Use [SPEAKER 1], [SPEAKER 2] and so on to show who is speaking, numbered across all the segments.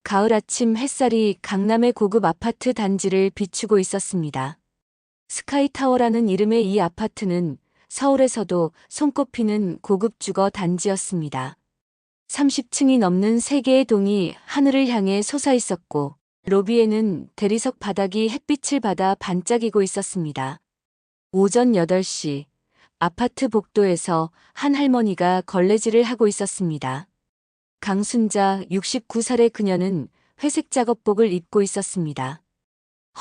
[SPEAKER 1] 가을 아침 햇살이 강남의 고급 아파트 단지를 비추고 있었습니다. 스카이타워라는 이름의 이 아파트는 서울에서도 손꼽히는 고급 주거 단지였습니다. 30층이 넘는 3개의 동이 하늘을 향해 솟아 있었고, 로비에는 대리석 바닥이 햇빛을 받아 반짝이고 있었습니다. 오전 8시, 아파트 복도에서 한 할머니가 걸레질을 하고 있었습니다. 강순자 69살의 그녀는 회색 작업복을 입고 있었습니다.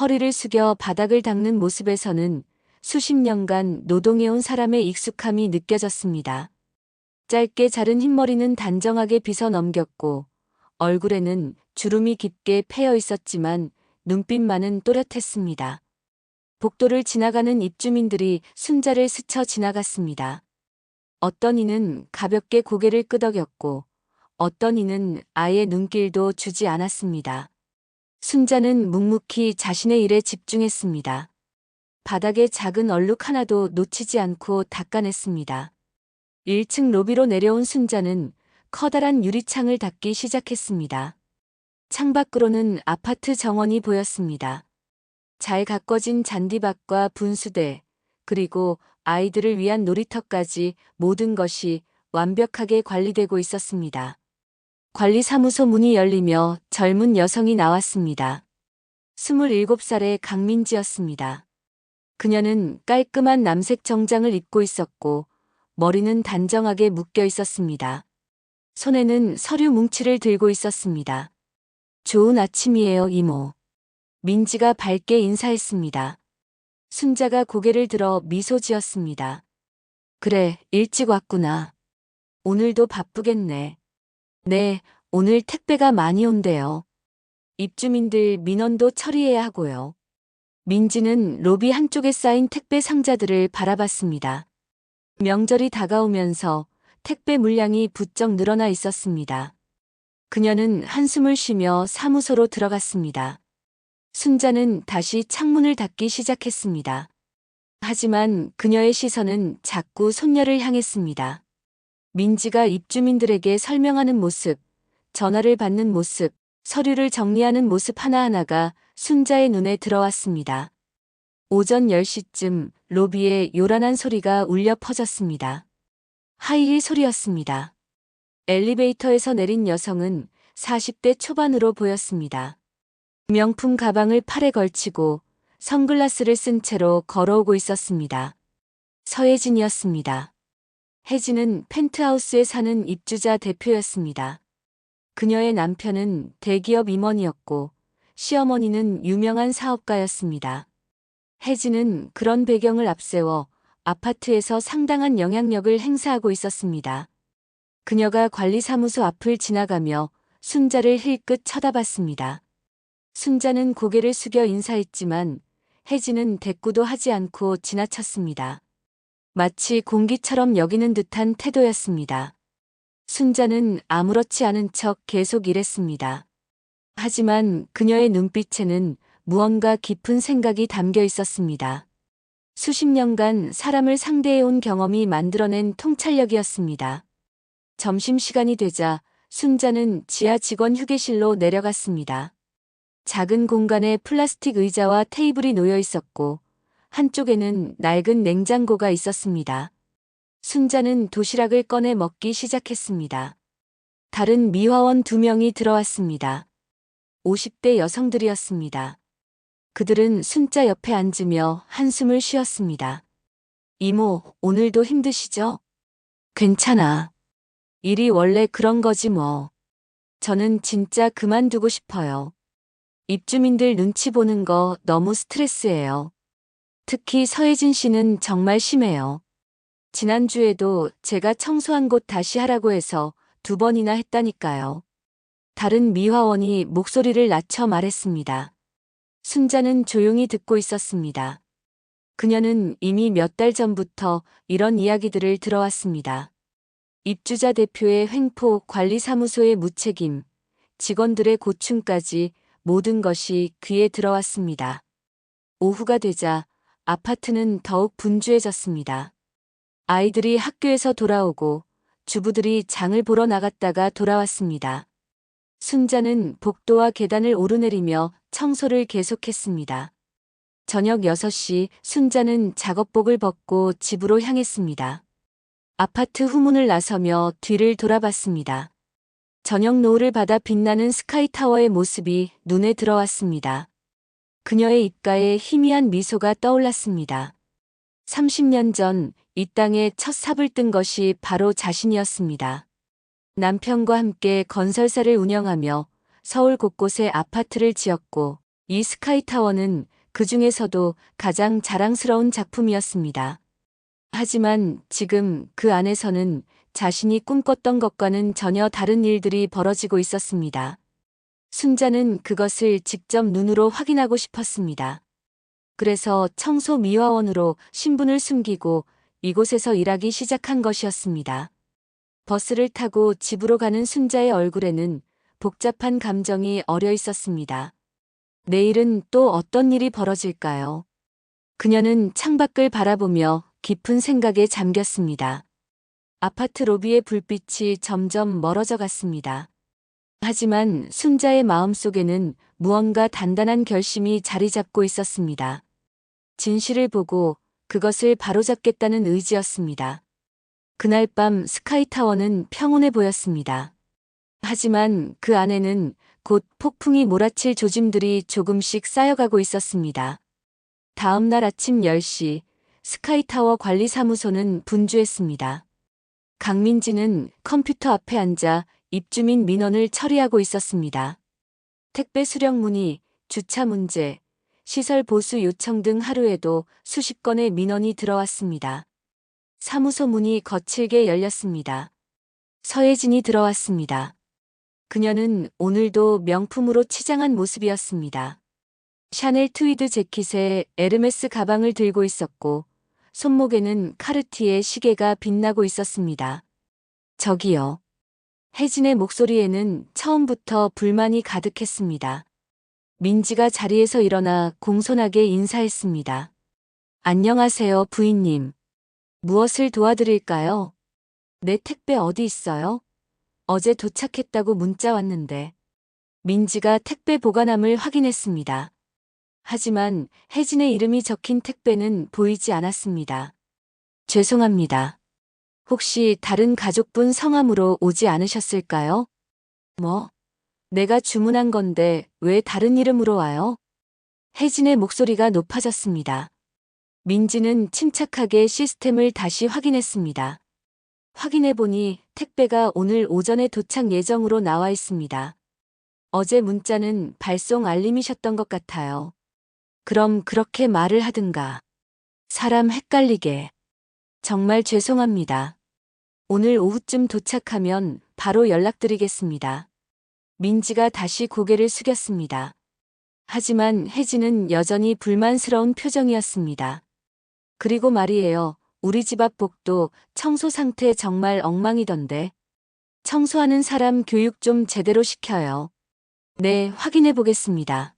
[SPEAKER 1] 허리를 숙여 바닥을 닦는 모습에서는 수십 년간 노동해온 사람의 익숙함이 느껴졌습니다. 짧게 자른 흰머리는 단정하게 빗어 넘겼고 얼굴에는 주름이 깊게 패여 있었지만 눈빛만은 또렷했습니다. 복도를 지나가는 입주민들이 순자를 스쳐 지나갔습니다. 어떤 이는 가볍게 고개를 끄덕였고 어떤 이는 아예 눈길도 주지 않았습니다. 순자는 묵묵히 자신의 일에 집중했습니다. 바닥에 작은 얼룩 하나도 놓치지 않고 닦아냈습니다. 1층 로비로 내려온 순자는 커다란 유리창을 닫기 시작했습니다. 창밖으로는 아파트 정원이 보였습니다. 잘 가꿔진 잔디밭과 분수대, 그리고 아이들을 위한 놀이터까지 모든 것이 완벽하게 관리되고 있었습니다. 관리사무소 문이 열리며 젊은 여성이 나왔습니다. 27살의 강민지였습니다. 그녀는 깔끔한 남색 정장을 입고 있었고 머리는 단정하게 묶여 있었습니다. 손에는 서류 뭉치를 들고 있었습니다. 좋은 아침이에요, 이모. 민지가 밝게 인사했습니다. 순자가 고개를 들어 미소 지었습니다. 그래, 일찍 왔구나. 오늘도 바쁘겠네. 네, 오늘 택배가 많이 온대요. 입주민들 민원도 처리해야 하고요. 민지는 로비 한쪽에 쌓인 택배 상자들을 바라봤습니다. 명절이 다가오면서 택배 물량이 부쩍 늘어나 있었습니다. 그녀는 한숨을 쉬며 사무소로 들어갔습니다. 순자는 다시 창문을 닫기 시작했습니다. 하지만 그녀의 시선은 자꾸 손녀를 향했습니다. 민지가 입주민들에게 설명하는 모습, 전화를 받는 모습, 서류를 정리하는 모습 하나하나가 순자의 눈에 들어왔습니다. 오전 10시쯤 로비에 요란한 소리가 울려 퍼졌습니다. 하이힐 소리였습니다. 엘리베이터에서 내린 여성은 40대 초반으로 보였습니다. 명품 가방을 팔에 걸치고 선글라스를 쓴 채로 걸어오고 있었습니다. 서혜진이었습니다. 혜진은 펜트하우스에 사는 입주자 대표였습니다. 그녀의 남편은 대기업 임원이었고 시어머니는 유명한 사업가였습니다. 혜진은 그런 배경을 앞세워 아파트에서 상당한 영향력을 행사하고 있었습니다. 그녀가 관리사무소 앞을 지나가며 순자를 힐끗 쳐다봤습니다. 순자는 고개를 숙여 인사했지만 혜진은 대꾸도 하지 않고 지나쳤습니다. 마치 공기처럼 여기는 듯한 태도였습니다. 순자는 아무렇지 않은 척 계속 일했습니다. 하지만 그녀의 눈빛에는 무언가 깊은 생각이 담겨 있었습니다. 수십 년간 사람을 상대해온 경험이 만들어낸 통찰력이었습니다. 점심시간이 되자 순자는 지하 직원 휴게실로 내려갔습니다. 작은 공간에 플라스틱 의자와 테이블이 놓여 있었고 한쪽에는 낡은 냉장고가 있었습니다. 순자는 도시락을 꺼내 먹기 시작했습니다. 다른 미화원 2명이 들어왔습니다. 50대 여성들이었습니다. 그들은 순자 옆에 앉으며 한숨을 쉬었습니다. 이모, 오늘도 힘드시죠? 괜찮아. 일이 원래 그런 거지 뭐. 저는 진짜 그만두고 싶어요. 입주민들 눈치 보는 거 너무 스트레스예요. 특히 서혜진 씨는 정말 심해요. 지난주에도 제가 청소한 곳 다시 하라고 해서 2번이나 했다니까요. 다른 미화원이 목소리를 낮춰 말했습니다. 순자는 조용히 듣고 있었습니다. 그녀는 이미 몇 달 전부터 이런 이야기들을 들어왔습니다. 입주자 대표의 횡포, 관리사무소의 무책임, 직원들의 고충까지 모든 것이 귀에 들어왔습니다. 오후가 되자 아파트는 더욱 분주해졌습니다. 아이들이 학교에서 돌아오고 주부들이 장을 보러 나갔다가 돌아왔습니다. 순자는 복도와 계단을 오르내리며 청소를 계속했습니다. 저녁 6시 순자는 작업복을 벗고 집으로 향했습니다. 아파트 후문을 나서며 뒤를 돌아봤습니다. 저녁 노을을 받아 빛나는 스카이타워의 모습이 눈에 들어왔습니다. 그녀의 입가에 희미한 미소가 떠올랐습니다. 30년 전 이 땅에 첫 삽을 뜬 것이 바로 자신이었습니다. 남편과 함께 건설사를 운영하며 서울 곳곳에 아파트를 지었고 이 스카이타워는 그 중에서도 가장 자랑스러운 작품이었습니다. 하지만 지금 그 안에서는 자신이 꿈꿨던 것과는 전혀 다른 일들이 벌어지고 있었습니다. 순자는 그것을 직접 눈으로 확인하고 싶었습니다. 그래서 청소 미화원으로 신분을 숨기고 이곳에서 일하기 시작한 것이었습니다. 버스를 타고 집으로 가는 순자의 얼굴에는 복잡한 감정이 어려 있었습니다. 내일은 또 어떤 일이 벌어질까요? 그녀는 창밖을 바라보며 깊은 생각에 잠겼습니다. 아파트 로비의 불빛이 점점 멀어져 갔습니다. 하지만 순자의 마음속에는 무언가 단단한 결심이 자리 잡고 있었습니다. 진실을 보고 그것을 바로잡겠다는 의지였습니다. 그날 밤 스카이타워는 평온해 보였습니다. 하지만 그 안에는 곧 폭풍이 몰아칠 조짐들이 조금씩 쌓여가고 있었습니다. 다음 날 아침 10시 스카이타워 관리사무소는 분주했습니다. 강민지는 컴퓨터 앞에 앉아 입주민 민원을 처리하고 있었습니다. 택배 수령 문의, 주차 문제, 시설 보수 요청 등 하루에도 수십 건의 민원이 들어왔습니다. 사무소 문이 거칠게 열렸습니다. 서예진이 들어왔습니다. 그녀는 오늘도 명품으로 치장한 모습이었습니다. 샤넬 트위드 재킷에 에르메스 가방을 들고 있었고 손목에는 카르티에 시계가 빛나고 있었습니다. 저기요. 혜진의 목소리에는 처음부터 불만이 가득했습니다. 민지가 자리에서 일어나 공손하게 인사했습니다. 안녕하세요, 부인님. 무엇을 도와드릴까요? 내 택배 어디 있어요? 어제 도착했다고 문자 왔는데. 민지가 택배 보관함을 확인했습니다. 하지만 혜진의 이름이 적힌 택배는 보이지 않았습니다. 죄송합니다. 혹시 다른 가족분 성함으로 오지 않으셨을까요? 뭐? 내가 주문한 건데 왜 다른 이름으로 와요? 혜진의 목소리가 높아졌습니다. 민지는 침착하게 시스템을 다시 확인했습니다. 확인해보니 택배가 오늘 오전에 도착 예정으로 나와 있습니다. 어제 문자는 발송 알림이셨던 것 같아요. 그럼 그렇게 말을 하든가. 사람 헷갈리게. 정말 죄송합니다. 오늘 오후쯤 도착하면 바로 연락드리겠습니다. 민지가 다시 고개를 숙였습니다. 하지만 혜진은 여전히 불만스러운 표정이었습니다. 그리고 말이에요. 우리 집 앞 복도 청소 상태 정말 엉망이던데. 청소하는 사람 교육 좀 제대로 시켜요. 네, 확인해 보겠습니다.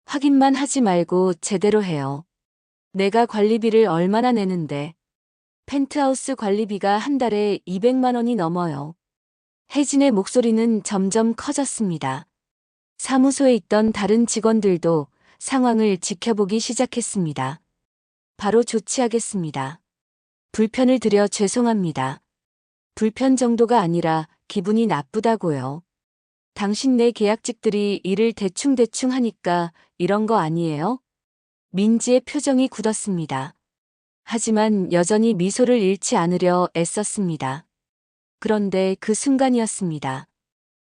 [SPEAKER 1] 확인만 하지 말고 제대로 해요. 내가 관리비를 얼마나 내는데. 펜트하우스 관리비가 한 달에 200만 원이 넘어요. 혜진의 목소리는 점점 커졌습니다. 사무소에 있던 다른 직원들도 상황을 지켜보기 시작했습니다. 바로 조치하겠습니다. 불편을 드려 죄송합니다. 불편 정도가 아니라 기분이 나쁘다고요. 당신네 계약직들이 일을 대충대충 하니까 이런 거 아니에요? 민지의 표정이 굳었습니다. 하지만 여전히 미소를 잃지 않으려 애썼습니다. 그런데 그 순간이었습니다.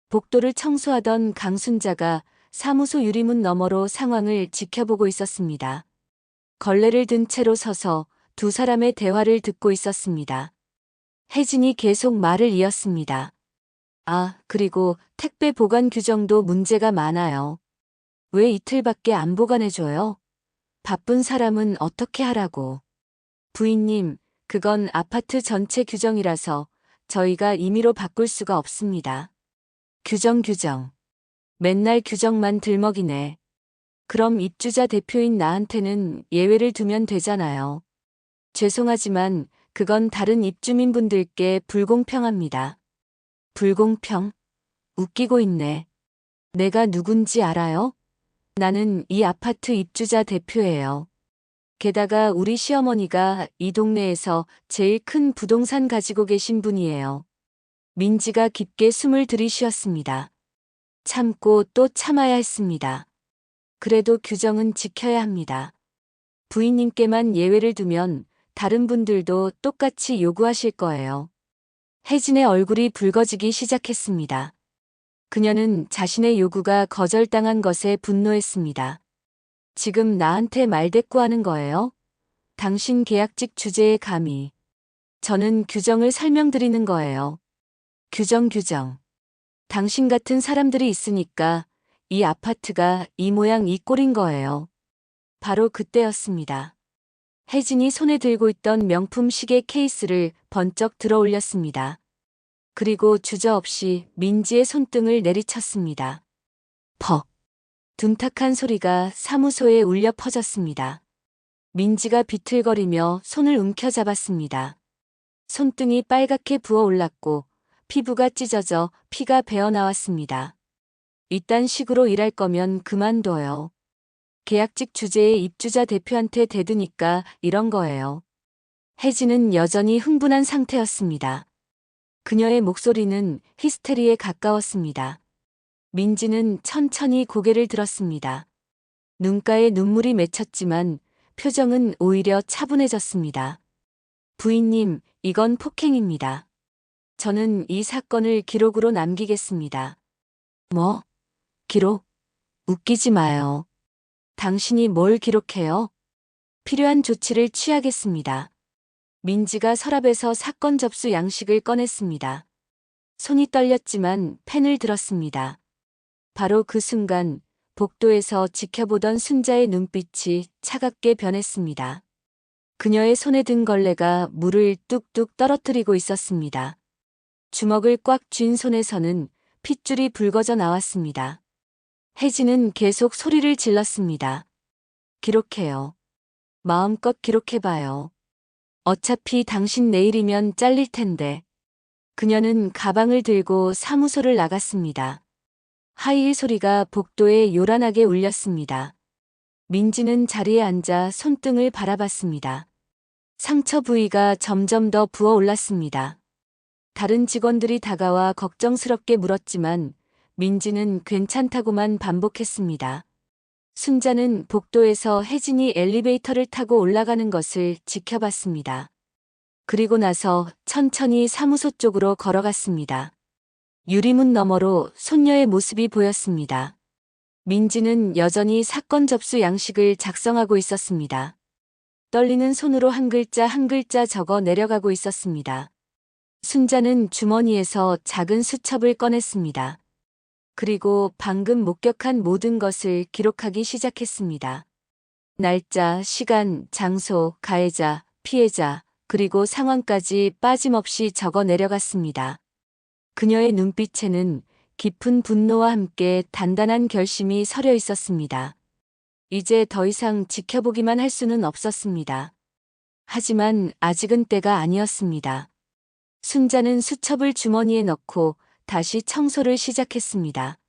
[SPEAKER 1] 복도를 청소하던 강순자가 사무소 유리문 너머로 상황을 지켜보고 있었습니다. 걸레를 든 채로 서서 두 사람의 대화를 듣고 있었습니다. 혜진이 계속 말을 이었습니다. 아, 그리고 택배 보관 규정도 문제가 많아요. 왜 이틀밖에 안 보관해줘요? 바쁜 사람은 어떻게 하라고. 부인님, 그건 아파트 전체 규정이라서 저희가 임의로 바꿀 수가 없습니다. 규정. 맨날 규정만 들먹이네. 그럼 입주자 대표인 나한테는 예외를 두면 되잖아요. 죄송하지만 그건 다른 입주민분들께 불공평합니다. 불공평? 웃기고 있네. 내가 누군지 알아요? 나는 이 아파트 입주자 대표예요. 게다가 우리 시어머니가 이 동네에서 제일 큰 부동산 가지고 계신 분이에요. 민지가 깊게 숨을 들이쉬었습니다. 참고 또 참아야 했습니다. 그래도 규정은 지켜야 합니다. 부인님께만 예외를 두면 다른 분들도 똑같이 요구하실 거예요. 혜진의 얼굴이 붉어지기 시작했습니다. 그녀는 자신의 요구가 거절당한 것에 분노했습니다. 지금 나한테 말대꾸하는 거예요? 당신 계약직 주제에 감히. 저는 규정을 설명드리는 거예요. 규정. 당신 같은 사람들이 있으니까 이 아파트가 이 모양 이 꼴인 거예요. 바로 그때였습니다. 혜진이 손에 들고 있던 명품 시계 케이스를 번쩍 들어 올렸습니다. 그리고 주저없이 민지의 손등을 내리쳤습니다. 퍽. 둔탁한 소리가 사무소에 울려 퍼졌습니다. 민지가 비틀거리며 손을 움켜잡았습니다. 손등이 빨갛게 부어올랐고 피부가 찢어져 피가 배어나왔습니다. 이딴 식으로 일할 거면 그만둬요. 계약직 주제에 입주자 대표한테 대드니까 이런 거예요. 혜진은 여전히 흥분한 상태였습니다. 그녀의 목소리는 히스테리에 가까웠습니다. 민지는 천천히 고개를 들었습니다. 눈가에 눈물이 맺혔지만 표정은 오히려 차분해졌습니다. 부인님, 이건 폭행입니다. 저는 이 사건을 기록으로 남기겠습니다. 뭐? 기록? 웃기지 마요. 당신이 뭘 기록해요? 필요한 조치를 취하겠습니다. 민지가 서랍에서 사건 접수 양식을 꺼냈습니다. 손이 떨렸지만 펜을 들었습니다. 바로 그 순간 복도에서 지켜보던 순자의 눈빛이 차갑게 변했습니다. 그녀의 손에 든 걸레가 물을 뚝뚝 떨어뜨리고 있었습니다. 주먹을 꽉 쥔 손에서는 핏줄이 붉어져 나왔습니다. 혜진은 계속 소리를 질렀습니다. 기록해요. 마음껏 기록해봐요. 어차피 당신 내일이면 잘릴 텐데. 그녀는 가방을 들고 사무소를 나갔습니다. 하이힐 소리가 복도에 요란하게 울렸습니다. 민지는 자리에 앉아 손등을 바라봤습니다. 상처 부위가 점점 더 부어올랐습니다. 다른 직원들이 다가와 걱정스럽게 물었지만 민지는 괜찮다고만 반복했습니다. 순자는 복도에서 혜진이 엘리베이터를 타고 올라가는 것을 지켜봤습니다. 그리고 나서 천천히 사무소 쪽으로 걸어갔습니다. 유리문 너머로 손녀의 모습이 보였습니다. 민지는 여전히 사건 접수 양식을 작성하고 있었습니다. 떨리는 손으로 한 글자 한 글자 적어 내려가고 있었습니다. 순자는 주머니에서 작은 수첩을 꺼냈습니다. 그리고 방금 목격한 모든 것을 기록하기 시작했습니다. 날짜, 시간, 장소, 가해자, 피해자, 그리고 상황까지 빠짐없이 적어 내려갔습니다. 그녀의 눈빛에는 깊은 분노와 함께 단단한 결심이 서려 있었습니다. 이제 더 이상 지켜보기만 할 수는 없었습니다. 하지만 아직은 때가 아니었습니다. 순자는 수첩을 주머니에 넣고 다시 청소를 시작했습니다.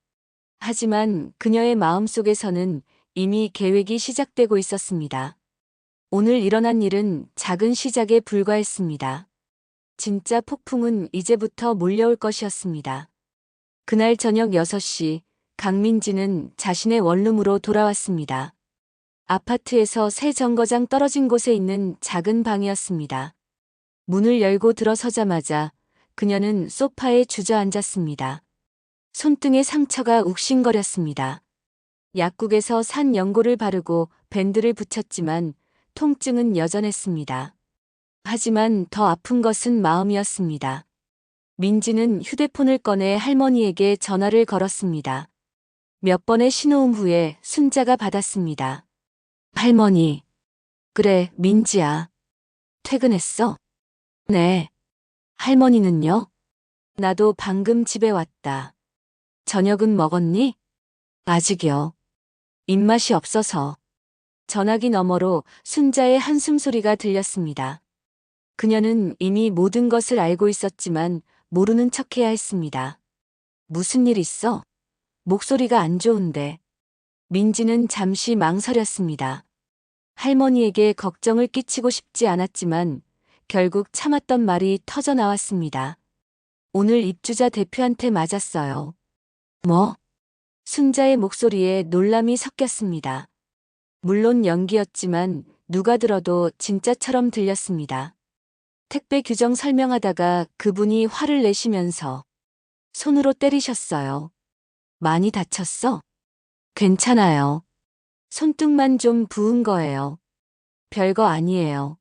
[SPEAKER 1] 하지만 그녀의 마음속에서는 이미 계획이 시작되고 있었습니다. 오늘 일어난 일은 작은 시작에 불과했습니다. 진짜 폭풍은 이제부터 몰려올 것이었습니다. 그날 저녁 6시, 강민지는 자신의 원룸으로 돌아왔습니다. 아파트에서 새 정거장 떨어진 곳에 있는 작은 방이었습니다. 문을 열고 들어서자마자 그녀는 소파에 주저앉았습니다. 손등에 상처가 욱신거렸습니다. 약국에서 산 연고를 바르고 밴드를 붙였지만 통증은 여전했습니다. 하지만 더 아픈 것은 마음이었습니다. 민지는 휴대폰을 꺼내 할머니에게 전화를 걸었습니다. 몇 번의 신호음 후에 순자가 받았습니다. 할머니. 그래, 민지야. 퇴근했어? 네. 할머니는요? 나도 방금 집에 왔다. 저녁은 먹었니? 아직이요. 입맛이 없어서. 전화기 너머로 순자의 한숨 소리가 들렸습니다. 그녀는 이미 모든 것을 알고 있었지만 모르는 척해야 했습니다. 무슨 일 있어? 목소리가 안 좋은데. 민지는 잠시 망설였습니다. 할머니에게 걱정을 끼치고 싶지 않았지만 결국 참았던 말이 터져 나왔습니다. 오늘 입주자 대표한테 맞았어요. 뭐? 순자의 목소리에 놀람이 섞였습니다. 물론 연기였지만 누가 들어도 진짜처럼 들렸습니다. 택배 규정 설명하다가 그분이 화를 내시면서 손으로 때리셨어요. 많이 다쳤어? 괜찮아요. 손등만 좀 부은 거예요. 별거 아니에요.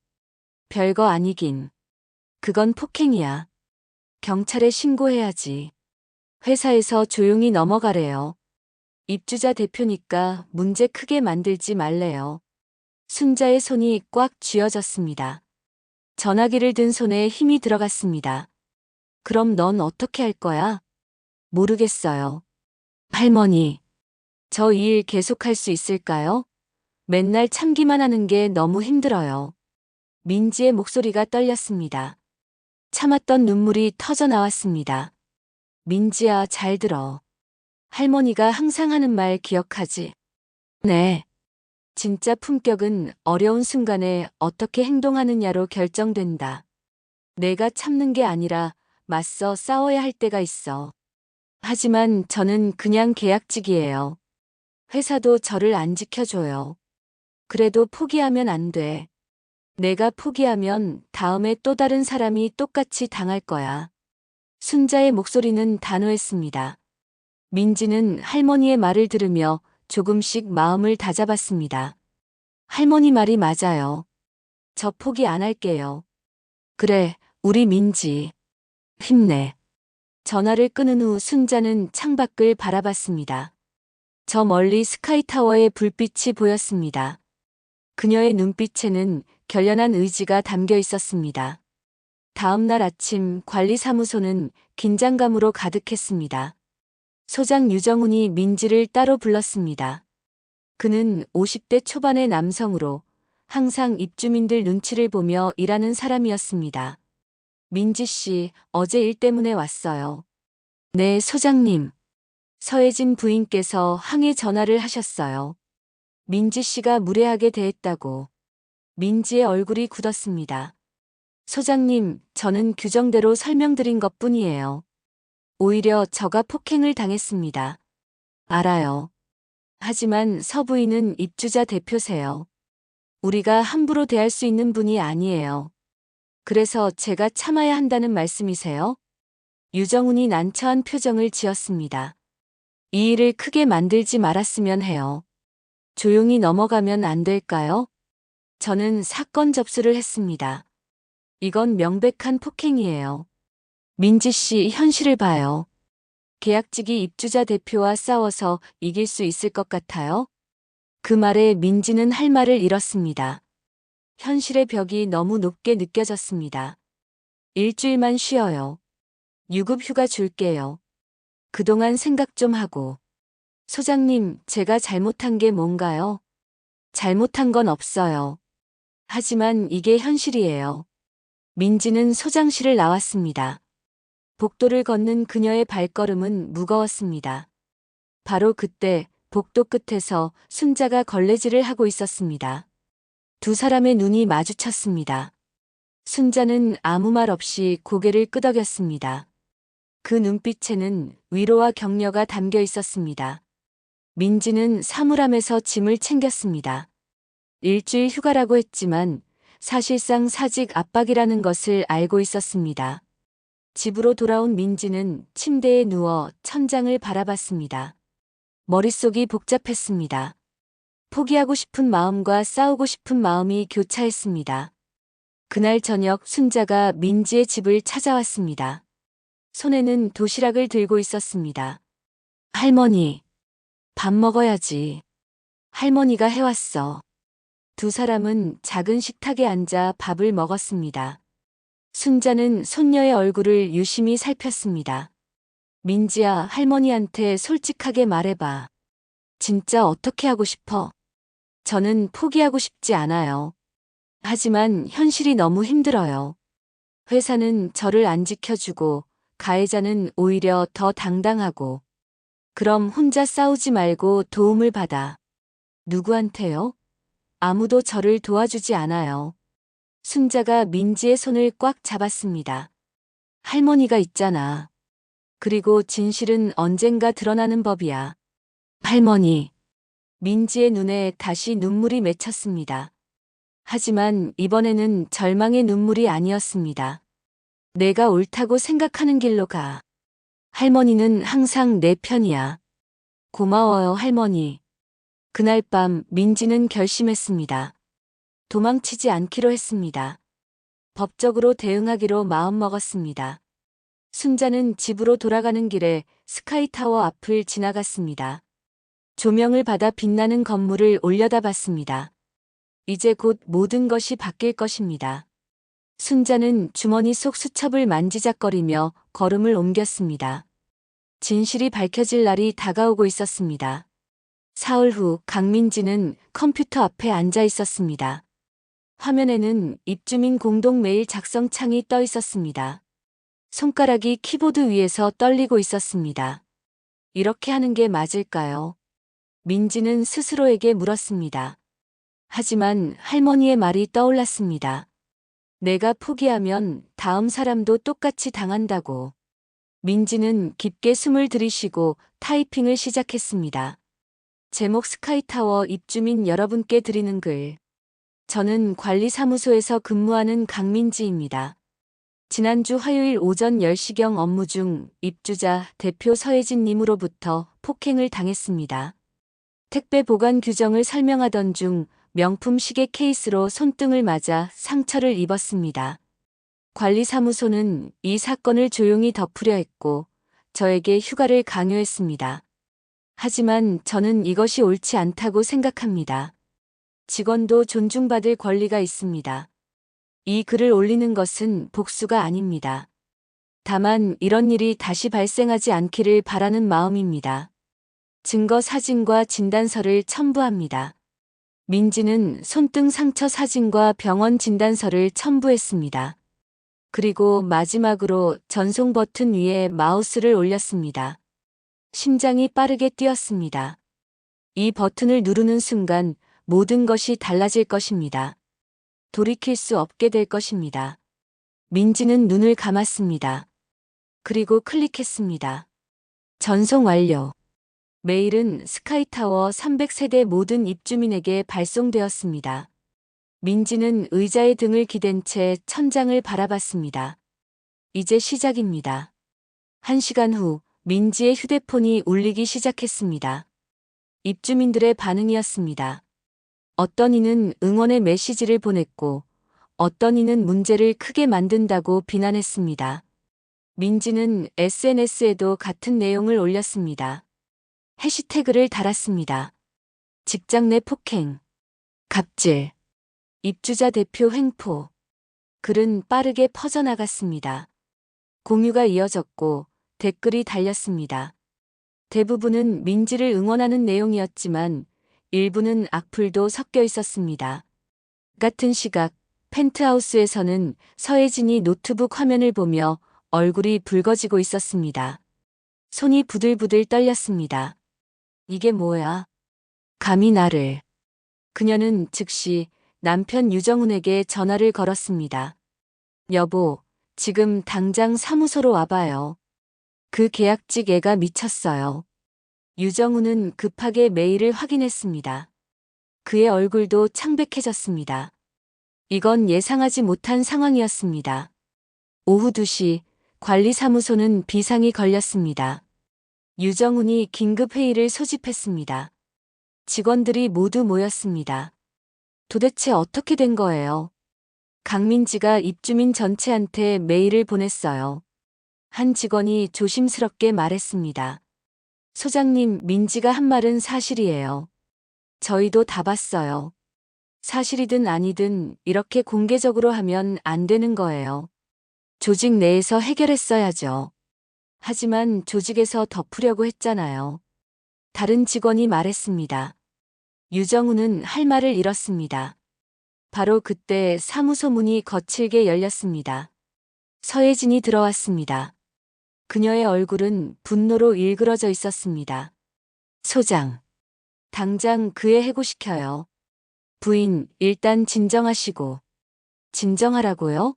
[SPEAKER 1] 별거 아니긴. 그건 폭행이야. 경찰에 신고해야지. 회사에서 조용히 넘어가래요. 입주자 대표니까 문제 크게 만들지 말래요. 순자의 손이 꽉 쥐어졌습니다. 전화기를 든 손에 힘이 들어갔습니다. 그럼 넌 어떻게 할 거야? 모르겠어요. 할머니, 저 이 일 계속할 수 있을까요? 맨날 참기만 하는 게 너무 힘들어요. 민지의 목소리가 떨렸습니다. 참았던 눈물이 터져 나왔습니다. 민지야, 잘 들어. 할머니가 항상 하는 말 기억하지? 네. 진짜 품격은 어려운 순간에 어떻게 행동하느냐로 결정된다. 내가 참는 게 아니라 맞서 싸워야 할 때가 있어. 하지만 저는 그냥 계약직이에요. 회사도 저를 안 지켜줘요. 그래도 포기하면 안 돼. 내가 포기하면 다음에 또 다른 사람이 똑같이 당할 거야. 순자의 목소리는 단호했습니다. 민지는 할머니의 말을 들으며 조금씩 마음을 다잡았습니다. 할머니 말이 맞아요. 저 포기 안 할게요. 그래, 우리 민지. 힘내. 전화를 끊은 후 순자는 창밖을 바라봤습니다. 저 멀리 스카이타워의 불빛이 보였습니다. 그녀의 눈빛에는 결연한 의지가 담겨 있었습니다. 다음 날 아침 관리사무소는 긴장감으로 가득했습니다. 소장 유정훈이 민지를 따로 불렀습니다. 그는 50대 초반의 남성으로 항상 입주민들 눈치를 보며 일하는 사람이었습니다. 민지 씨, 어제 일 때문에 왔어요. 네, 소장님. 서혜진 부인께서 항해 전화를 하셨어요. 민지 씨가 무례하게 대했다고. 민지의 얼굴이 굳었습니다. 소장님, 저는 규정대로 설명드린 것뿐이에요. 오히려 저가 폭행을 당했습니다. 알아요. 하지만 서 부인은 입주자 대표세요. 우리가 함부로 대할 수 있는 분이 아니에요. 그래서 제가 참아야 한다는 말씀이세요? 유정훈이 난처한 표정을 지었습니다. 이 일을 크게 만들지 말았으면 해요. 조용히 넘어가면 안 될까요? 저는 사건 접수를 했습니다. 이건 명백한 폭행이에요. 민지 씨, 현실을 봐요. 계약직이 입주자 대표와 싸워서 이길 수 있을 것 같아요? 그 말에 민지는 할 말을 잃었습니다. 현실의 벽이 너무 높게 느껴졌습니다. 일주일만 쉬어요. 유급 휴가 줄게요. 그동안 생각 좀 하고. 소장님, 제가 잘못한 게 뭔가요? 잘못한 건 없어요. 하지만 이게 현실이에요. 민지는 소장실을 나왔습니다. 복도를 걷는 그녀의 발걸음은 무거웠습니다. 바로 그때 복도 끝에서 순자가 걸레질을 하고 있었습니다. 두 사람의 눈이 마주쳤습니다. 순자는 아무 말 없이 고개를 끄덕였습니다. 그 눈빛에는 위로와 격려가 담겨 있었습니다. 민지는 사물함에서 짐을 챙겼습니다. 일주일 휴가라고 했지만 사실상 사직 압박이라는 것을 알고 있었습니다. 집으로 돌아온 민지는 침대에 누워 천장을 바라봤습니다. 머릿속이 복잡했습니다. 포기하고 싶은 마음과 싸우고 싶은 마음이 교차했습니다. 그날 저녁 순자가 민지의 집을 찾아왔습니다. 손에는 도시락을 들고 있었습니다. 할머니, 밥 먹어야지. 할머니가 해왔어. 두 사람은 작은 식탁에 앉아 밥을 먹었습니다. 순자는 손녀의 얼굴을 유심히 살폈습니다. 민지야, 할머니한테 솔직하게 말해봐. 진짜 어떻게 하고 싶어? 저는 포기하고 싶지 않아요. 하지만 현실이 너무 힘들어요. 회사는 저를 안 지켜주고 가해자는 오히려 더 당당하고 그럼 혼자 싸우지 말고 도움을 받아. 누구한테요? 아무도 저를 도와주지 않아요. 순자가 민지의 손을 꽉 잡았습니다. 할머니가 있잖아. 그리고 진실은 언젠가 드러나는 법이야. 할머니. 민지의 눈에 다시 눈물이 맺혔습니다. 하지만 이번에는 절망의 눈물이 아니었습니다. 내가 옳다고 생각하는 길로 가. 할머니는 항상 내 편이야. 고마워요, 할머니. 그날 밤 민지는 결심했습니다. 도망치지 않기로 했습니다. 법적으로 대응하기로 마음먹었습니다. 순자는 집으로 돌아가는 길에 스카이타워 앞을 지나갔습니다. 조명을 받아 빛나는 건물을 올려다봤습니다. 이제 곧 모든 것이 바뀔 것입니다. 순자는 주머니 속 수첩을 만지작거리며 걸음을 옮겼습니다. 진실이 밝혀질 날이 다가오고 있었습니다. 사흘 후 강민지는 컴퓨터 앞에 앉아 있었습니다. 화면에는 입주민 공동 메일 작성 창이 떠 있었습니다. 손가락이 키보드 위에서 떨리고 있었습니다. 이렇게 하는 게 맞을까요? 민지는 스스로에게 물었습니다. 하지만 할머니의 말이 떠올랐습니다. 내가 포기하면 다음 사람도 똑같이 당한다고. 민지는 깊게 숨을 들이쉬고 타이핑을 시작했습니다. 제목 스카이타워 입주민 여러분께 드리는 글. 저는 관리사무소에서 근무하는 강민지입니다. 지난주 화요일 오전 10시경 업무 중 입주자 대표 서혜진 님으로부터 폭행을 당했습니다. 택배 보관 규정을 설명하던 중 명품 시계 케이스로 손등을 맞아 상처를 입었습니다. 관리사무소는 이 사건을 조용히 덮으려 했고 저에게 휴가를 강요했습니다. 하지만 저는 이것이 옳지 않다고 생각합니다. 직원도 존중받을 권리가 있습니다. 이 글을 올리는 것은 복수가 아닙니다. 다만 이런 일이 다시 발생하지 않기를 바라는 마음입니다. 증거 사진과 진단서를 첨부합니다. 민지는 손등 상처 사진과 병원 진단서를 첨부했습니다. 그리고 마지막으로 전송 버튼 위에 마우스를 올렸습니다. 심장이 빠르게 뛰었습니다. 이 버튼을 누르는 순간 모든 것이 달라질 것입니다. 돌이킬 수 없게 될 것입니다. 민지는 눈을 감았습니다. 그리고 클릭했습니다. 전송 완료. 메일은 스카이타워 300세대 모든 입주민에게 발송되었습니다. 민지는 의자에 등을 기댄 채 천장을 바라봤습니다. 이제 시작입니다. 1시간 후 민지의 휴대폰이 울리기 시작했습니다. 입주민들의 반응이었습니다. 어떤 이는 응원의 메시지를 보냈고 어떤 이는 문제를 크게 만든다고 비난했습니다. 민지는 SNS에도 같은 내용을 올렸습니다. 해시태그를 달았습니다. 직장 내 폭행, 갑질, 입주자 대표 횡포. 글은 빠르게 퍼져나갔습니다. 공유가 이어졌고 댓글이 달렸습니다. 대부분은 민지를 응원하는 내용이었지만 일부는 악플도 섞여 있었습니다. 같은 시각 펜트하우스에서는 서혜진이 노트북 화면을 보며 얼굴이 붉어지고 있었습니다. 손이 부들부들 떨렸습니다. 이게 뭐야? 감히 나를. 그녀는 즉시 남편 유정훈에게 전화를 걸었습니다. 여보, 지금 당장 사무소로 와봐요. 그 계약직 애가 미쳤어요. 유정훈은 급하게 메일을 확인했습니다. 그의 얼굴도 창백해졌습니다. 이건 예상하지 못한 상황이었습니다. 오후 2시 관리사무소는 비상이 걸렸습니다. 유정훈이 긴급회의를 소집했습니다. 직원들이 모두 모였습니다. 도대체 어떻게 된 거예요? 강민지가 입주민 전체한테 메일을 보냈어요. 한 직원이 조심스럽게 말했습니다. 소장님, 민지가 한 말은 사실이에요. 저희도 다 봤어요. 사실이든 아니든 이렇게 공개적으로 하면 안 되는 거예요. 조직 내에서 해결했어야죠. 하지만 조직에서 덮으려고 했잖아요. 다른 직원이 말했습니다. 유정훈은 할 말을 잃었습니다. 바로 그때 사무소 문이 거칠게 열렸습니다. 서혜진이 들어왔습니다. 그녀의 얼굴은 분노로 일그러져 있었습니다. 소장, 당장 그애 해고시켜요. 부인, 일단 진정하시고. 진정하라고요?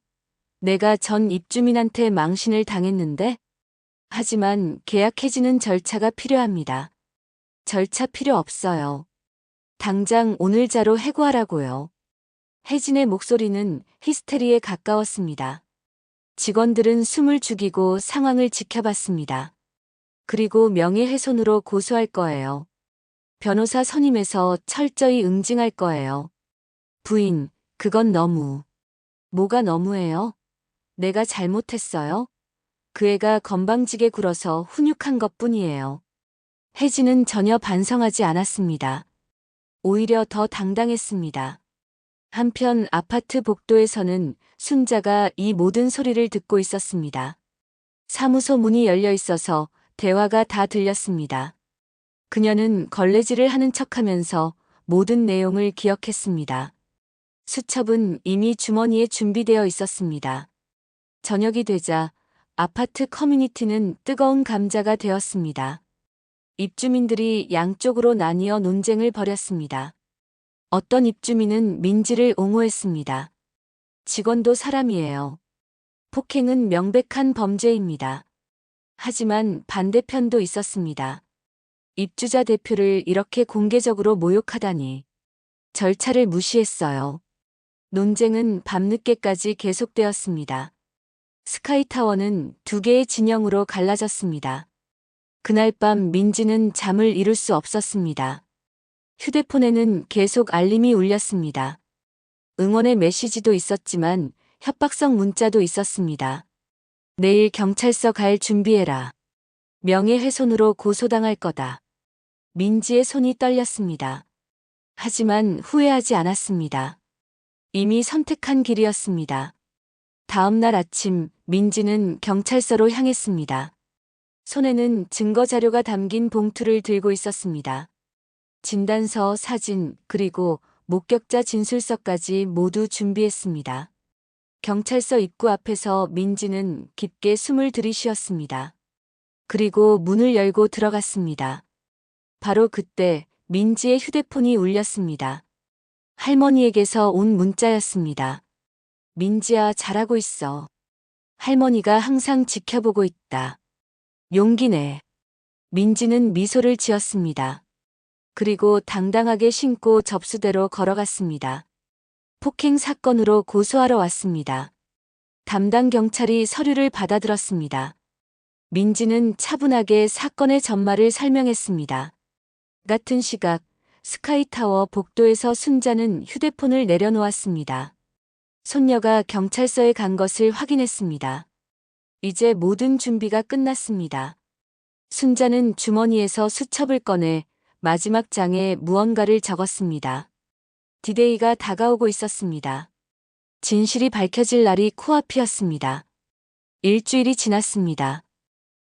[SPEAKER 1] 내가 전 입주민한테 망신을 당했는데? 하지만 계약 해지는 절차가 필요합니다. 절차 필요 없어요. 당장 오늘자로 해고하라고요. 혜진의 목소리는 히스테리에 가까웠습니다. 직원들은 숨을 죽이고 상황을 지켜봤습니다. 그리고 명예훼손으로 고소할 거예요. 변호사 선임해서 철저히 응징할 거예요. 부인, 그건 너무. 뭐가 너무해요? 내가 잘못했어요? 그 애가 건방지게 굴어서 훈육한 것뿐이에요. 혜진은 전혀 반성하지 않았습니다. 오히려 더 당당했습니다. 한편 아파트 복도에서는 순자가 이 모든 소리를 듣고 있었습니다. 사무소 문이 열려 있어서 대화가 다 들렸습니다. 그녀는 걸레질을 하는 척하면서 모든 내용을 기억했습니다. 수첩은 이미 주머니에 준비되어 있었습니다. 저녁이 되자 아파트 커뮤니티는 뜨거운 감자가 되었습니다. 입주민들이 양쪽으로 나뉘어 논쟁을 벌였습니다. 어떤 입주민은 민지를 옹호했습니다. 직원도 사람이에요. 폭행은 명백한 범죄입니다. 하지만 반대편도 있었습니다. 입주자 대표를 이렇게 공개적으로 모욕하다니. 절차를 무시했어요. 논쟁은 밤늦게까지 계속되었습니다. 스카이타워는 두 개의 진영으로 갈라졌습니다. 그날 밤 민지는 잠을 이룰 수 없었습니다. 휴대폰에는 계속 알림이 울렸습니다. 응원의 메시지도 있었지만 협박성 문자도 있었습니다. 내일 경찰서 갈 준비해라. 명예훼손으로 고소당할 거다. 민지의 손이 떨렸습니다. 하지만 후회하지 않았습니다. 이미 선택한 길이었습니다. 다음 날 아침 민지는 경찰서로 향했습니다. 손에는 증거 자료가 담긴 봉투를 들고 있었습니다. 진단서, 사진, 그리고 목격자 진술서까지 모두 준비했습니다. 경찰서 입구 앞에서 민지는 깊게 숨을 들이쉬었습니다. 그리고 문을 열고 들어갔습니다. 바로 그때 민지의 휴대폰이 울렸습니다. 할머니에게서 온 문자였습니다. 민지야, 잘하고 있어. 할머니가 항상 지켜보고 있다. 용기내. 민지는 미소를 지었습니다. 그리고 당당하게 신고 접수대로 걸어갔습니다. 폭행 사건으로 고소하러 왔습니다. 담당 경찰이 서류를 받아들었습니다. 민지는 차분하게 사건의 전말을 설명했습니다. 같은 시각 스카이타워 복도에서 순자는 휴대폰을 내려놓았습니다. 손녀가 경찰서에 간 것을 확인했습니다. 이제 모든 준비가 끝났습니다. 순자는 주머니에서 수첩을 꺼내 마지막 장에 무언가를 적었습니다. 디데이가 다가오고 있었습니다. 진실이 밝혀질 날이 코앞이었습니다. 일주일이 지났습니다.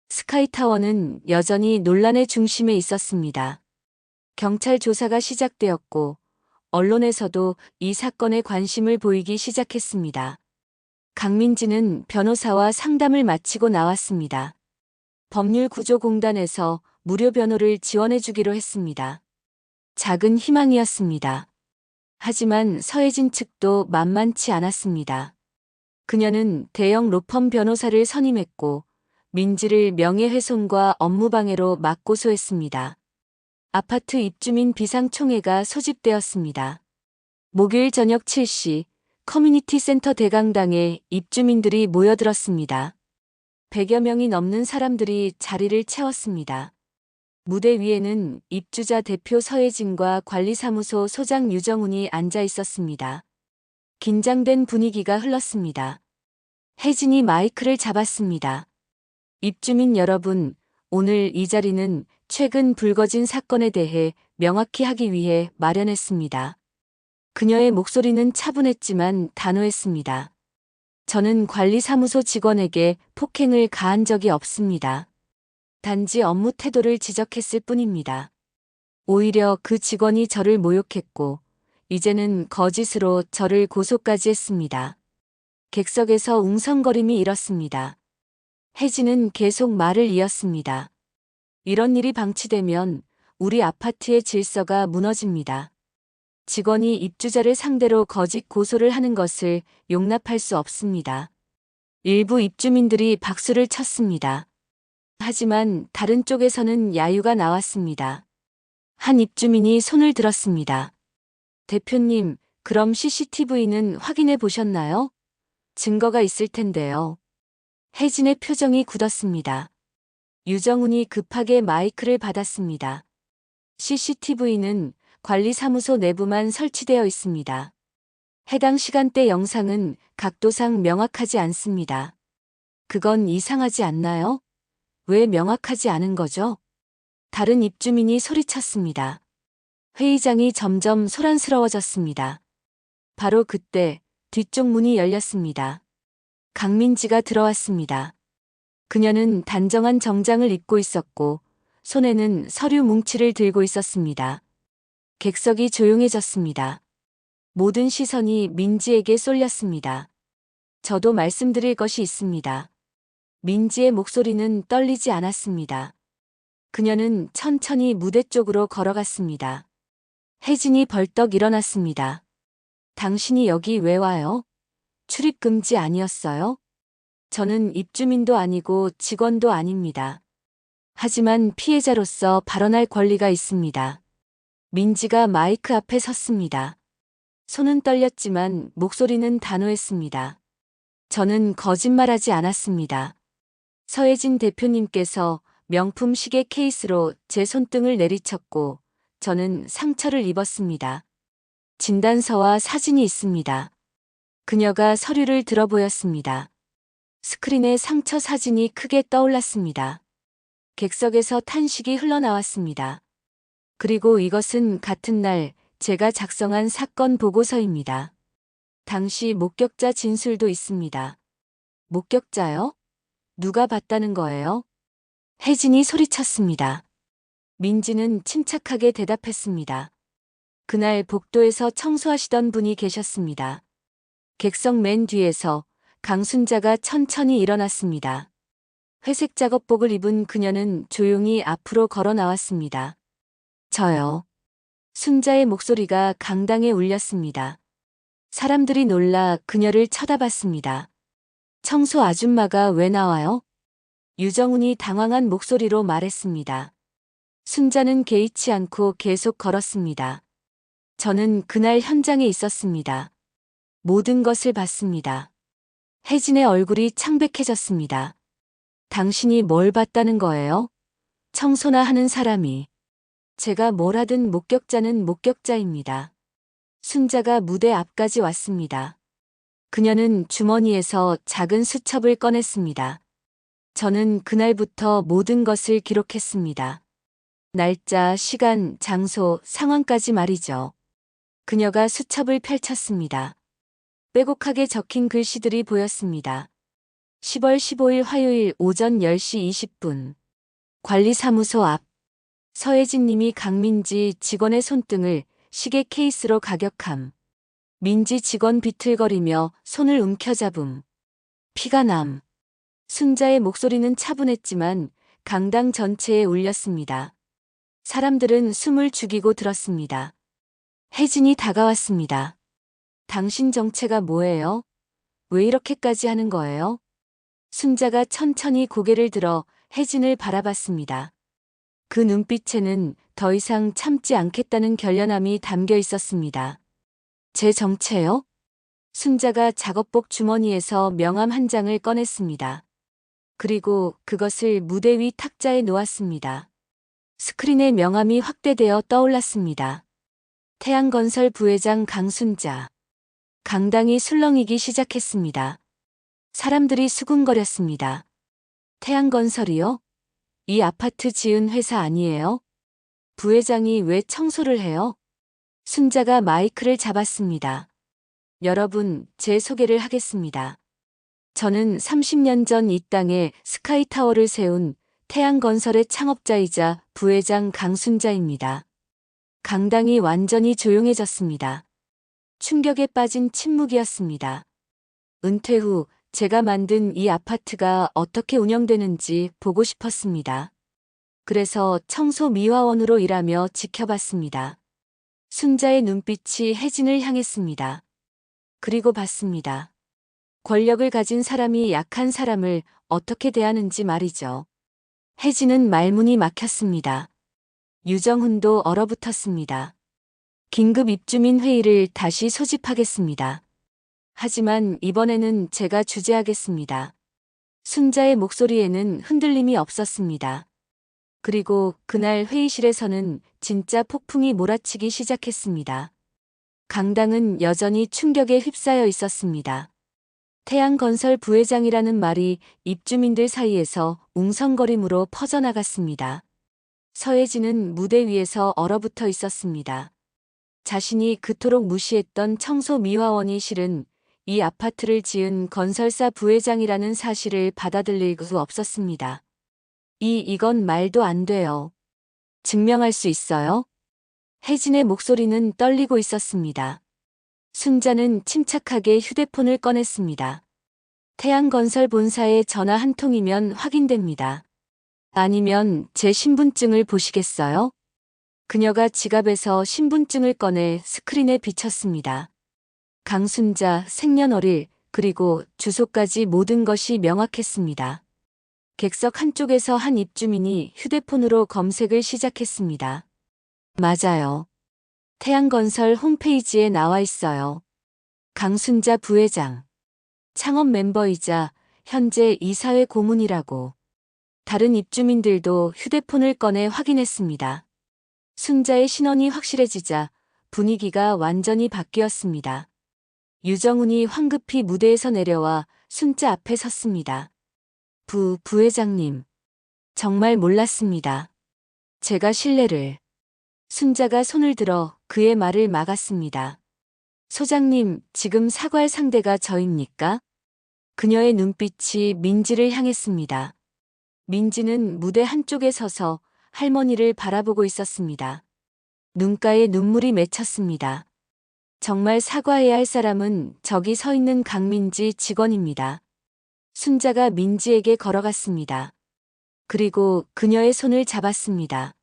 [SPEAKER 1] 스카이타워는 여전히 논란의 중심에 있었습니다. 경찰 조사가 시작되었고 언론에서도 이 사건에 관심을 보이기 시작했습니다. 강민지는 변호사와 상담을 마치고 나왔습니다. 법률구조공단에서 무료 변호를 지원해주기로 했습니다. 작은 희망이었습니다. 하지만 서혜진 측도 만만치 않았습니다. 그녀는 대형 로펌 변호사를 선임했고 민지를 명예훼손과 업무방해로 맞고소했습니다. 아파트 입주민 비상총회가 소집되었습니다. 목요일 저녁 7시 커뮤니티 센터 대강당에 입주민들이 모여들었습니다. 100여 명이 넘는 사람들이 자리를 채웠습니다. 무대 위에는 입주자 대표 서혜진과 관리사무소 소장 유정훈이 앉아 있었습니다. 긴장된 분위기가 흘렀습니다. 혜진이 마이크를 잡았습니다. 입주민 여러분, 오늘 이 자리는 최근 불거진 사건에 대해 명확히 하기 위해 마련했습니다. 그녀의 목소리는 차분했지만 단호했습니다. 저는 관리사무소 직원에게 폭행을 가한 적이 없습니다. 단지 업무 태도를 지적했을 뿐입니다. 오히려 그 직원이 저를 모욕했고, 이제는 거짓으로 저를 고소까지 했습니다. 객석에서 웅성거림이 일었습니다. 혜진은 계속 말을 이었습니다. 이런 일이 방치되면 우리 아파트의 질서가 무너집니다. 직원이 입주자를 상대로 거짓 고소를 하는 것을 용납할 수 없습니다. 일부 입주민들이 박수를 쳤습니다. 하지만 다른 쪽에서는 야유가 나왔습니다. 한 입주민이 손을 들었습니다. 대표님, 그럼 CCTV는 확인해 보셨나요? 증거가 있을 텐데요. 혜진의 표정이 굳었습니다. 유정훈이 급하게 마이크를 받았습니다. CCTV는 관리사무소 내부만 설치되어 있습니다. 해당 시간대 영상은 각도상 명확하지 않습니다. 그건 이상하지 않나요? 왜 명확하지 않은 거죠? 다른 입주민이 소리쳤습니다. 회의장이 점점 소란스러워졌습니다. 바로 그때 뒤쪽 문이 열렸습니다. 강민지가 들어왔습니다. 그녀는 단정한 정장을 입고 있었고 손에는 서류 뭉치를 들고 있었습니다. 객석이 조용해졌습니다. 모든 시선이 민지에게 쏠렸습니다. 저도 말씀드릴 것이 있습니다. 민지의 목소리는 떨리지 않았습니다. 그녀는 천천히 무대 쪽으로 걸어갔습니다. 혜진이 벌떡 일어났습니다. 당신이 여기 왜 와요? 출입 금지 아니었어요? 저는 입주민도 아니고 직원도 아닙니다. 하지만 피해자로서 발언할 권리가 있습니다. 민지가 마이크 앞에 섰습니다. 손은 떨렸지만 목소리는 단호했습니다. 저는 거짓말하지 않았습니다. 서혜진 대표님께서 명품 시계 케이스로 제 손등을 내리쳤고 저는 상처를 입었습니다. 진단서와 사진이 있습니다. 그녀가 서류를 들어 보였습니다. 스크린에 상처 사진이 크게 떠올랐습니다. 객석에서 탄식이 흘러나왔습니다. 그리고 이것은 같은 날 제가 작성한 사건 보고서입니다. 당시 목격자 진술도 있습니다. 목격자요? 누가 봤다는 거예요? 혜진이 소리쳤습니다. 민지는 침착하게 대답했습니다. 그날 복도에서 청소하시던 분이 계셨습니다. 객석 맨 뒤에서 강순자가 천천히 일어났습니다. 회색 작업복을 입은 그녀는 조용히 앞으로 걸어 나왔습니다. 저요. 순자의 목소리가 강당에 울렸습니다. 사람들이 놀라 그녀를 쳐다봤습니다. 청소 아줌마가 왜 나와요? 유정훈이 당황한 목소리로 말했습니다. 순자는 개의치 않고 계속 걸었습니다. 저는 그날 현장에 있었습니다. 모든 것을 봤습니다. 혜진의 얼굴이 창백해졌습니다. 당신이 뭘 봤다는 거예요? 청소나 하는 사람이. 제가 뭘 하든 목격자는 목격자입니다. 순자가 무대 앞까지 왔습니다. 그녀는 주머니에서 작은 수첩을 꺼냈습니다. 저는 그날부터 모든 것을 기록했습니다. 날짜, 시간, 장소, 상황까지 말이죠. 그녀가 수첩을 펼쳤습니다. 빼곡하게 적힌 글씨들이 보였습니다. 10월 15일 화요일 오전 10시 20분. 관리사무소 앞. 서혜진 님이 강민지 직원의 손등을 시계 케이스로 가격함. 민지 직원 비틀거리며 손을 움켜잡음. 피가 남. 순자의 목소리는 차분했지만 강당 전체에 울렸습니다. 사람들은 숨을 죽이고 들었습니다. 혜진이 다가왔습니다. 당신 정체가 뭐예요? 왜 이렇게까지 하는 거예요? 순자가 천천히 고개를 들어 혜진을 바라봤습니다. 그 눈빛에는 더 이상 참지 않겠다는 결연함이 담겨 있었습니다. 제 정체요? 순자가 작업복 주머니에서 명함 한 장을 꺼냈습니다. 그리고 그것을 무대 위 탁자에 놓았습니다. 스크린에 명함이 확대되어 떠올랐습니다. 태양건설 부회장 강순자. 강당이 술렁이기 시작했습니다. 사람들이 수군거렸습니다. 태양건설이요? 이 아파트 지은 회사 아니에요? 부회장이 왜 청소를 해요? 순자가 마이크를 잡았습니다. 여러분, 제 소개를 하겠습니다. 저는 30년 전 이 땅에 스카이타워를 세운 태양건설의 창업자이자 부회장 강순자입니다. 강당이 완전히 조용해졌습니다. 충격에 빠진 침묵이었습니다. 은퇴 후 제가 만든 이 아파트가 어떻게 운영되는지 보고 싶었습니다. 그래서 청소미화원으로 일하며 지켜봤습니다. 순자의 눈빛이 혜진을 향했습니다. 그리고 봤습니다. 권력을 가진 사람이 약한 사람을 어떻게 대하는지 말이죠. 혜진은 말문이 막혔습니다. 유정훈도 얼어붙었습니다. 긴급 입주민 회의를 다시 소집하겠습니다. 하지만 이번에는 제가 주재하겠습니다. 순자의 목소리에는 흔들림이 없었습니다. 그리고 그날 회의실에서는 진짜 폭풍이 몰아치기 시작했습니다. 강당은 여전히 충격에 휩싸여 있었습니다. 태양건설 부회장이라는 말이 입주민들 사이에서 웅성거림으로 퍼져나갔습니다. 서혜진은 무대 위에서 얼어붙어 있었습니다. 자신이 그토록 무시했던 청소미화원이 실은 이 아파트를 지은 건설사 부회장이라는 사실을 받아들일 수 없었습니다. 이건 말도 안 돼요. 증명할 수 있어요? 혜진의 목소리는 떨리고 있었습니다. 순자는 침착하게 휴대폰을 꺼냈습니다. 태양건설 본사에 전화 한 통이면 확인됩니다. 아니면 제 신분증을 보시겠어요? 그녀가 지갑에서 신분증을 꺼내 스크린에 비쳤습니다. 강순자, 생년월일, 그리고 주소까지 모든 것이 명확했습니다. 객석 한쪽에서 한 입주민이 휴대폰으로 검색을 시작했습니다. 맞아요. 태양건설 홈페이지에 나와 있어요. 강순자 부회장. 창업 멤버이자 현재 이사회 고문이라고. 다른 입주민들도 휴대폰을 꺼내 확인했습니다. 순자의 신원이 확실해지자 분위기가 완전히 바뀌었습니다. 유정훈이 황급히 무대에서 내려와 순자 앞에 섰습니다. 부회장님. 정말 몰랐습니다. 제가 실례를. 순자가 손을 들어 그의 말을 막았습니다. 소장님, 지금 사과할 상대가 저입니까? 그녀의 눈빛이 민지를 향했습니다. 민지는 무대 한쪽에 서서 할머니를 바라보고 있었습니다. 눈가에 눈물이 맺혔습니다. 정말 사과해야 할 사람은 저기 서 있는 강민지 직원입니다. 순자가 민지에게 걸어갔습니다. 그리고 그녀의 손을 잡았습니다.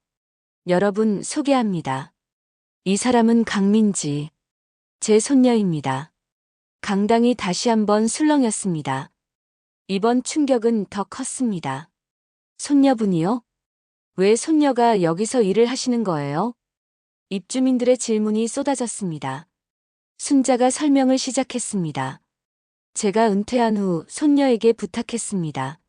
[SPEAKER 1] 여러분 소개합니다. 이 사람은 강민지. 제 손녀입니다. 강당이 다시 한번 술렁였습니다. 이번 충격은 더 컸습니다. 손녀분이요? 왜 손녀가 여기서 일을 하시는 거예요? 입주민들의 질문이 쏟아졌습니다. 순자가 설명을 시작했습니다. 제가 은퇴한 후 손녀에게 부탁했습니다.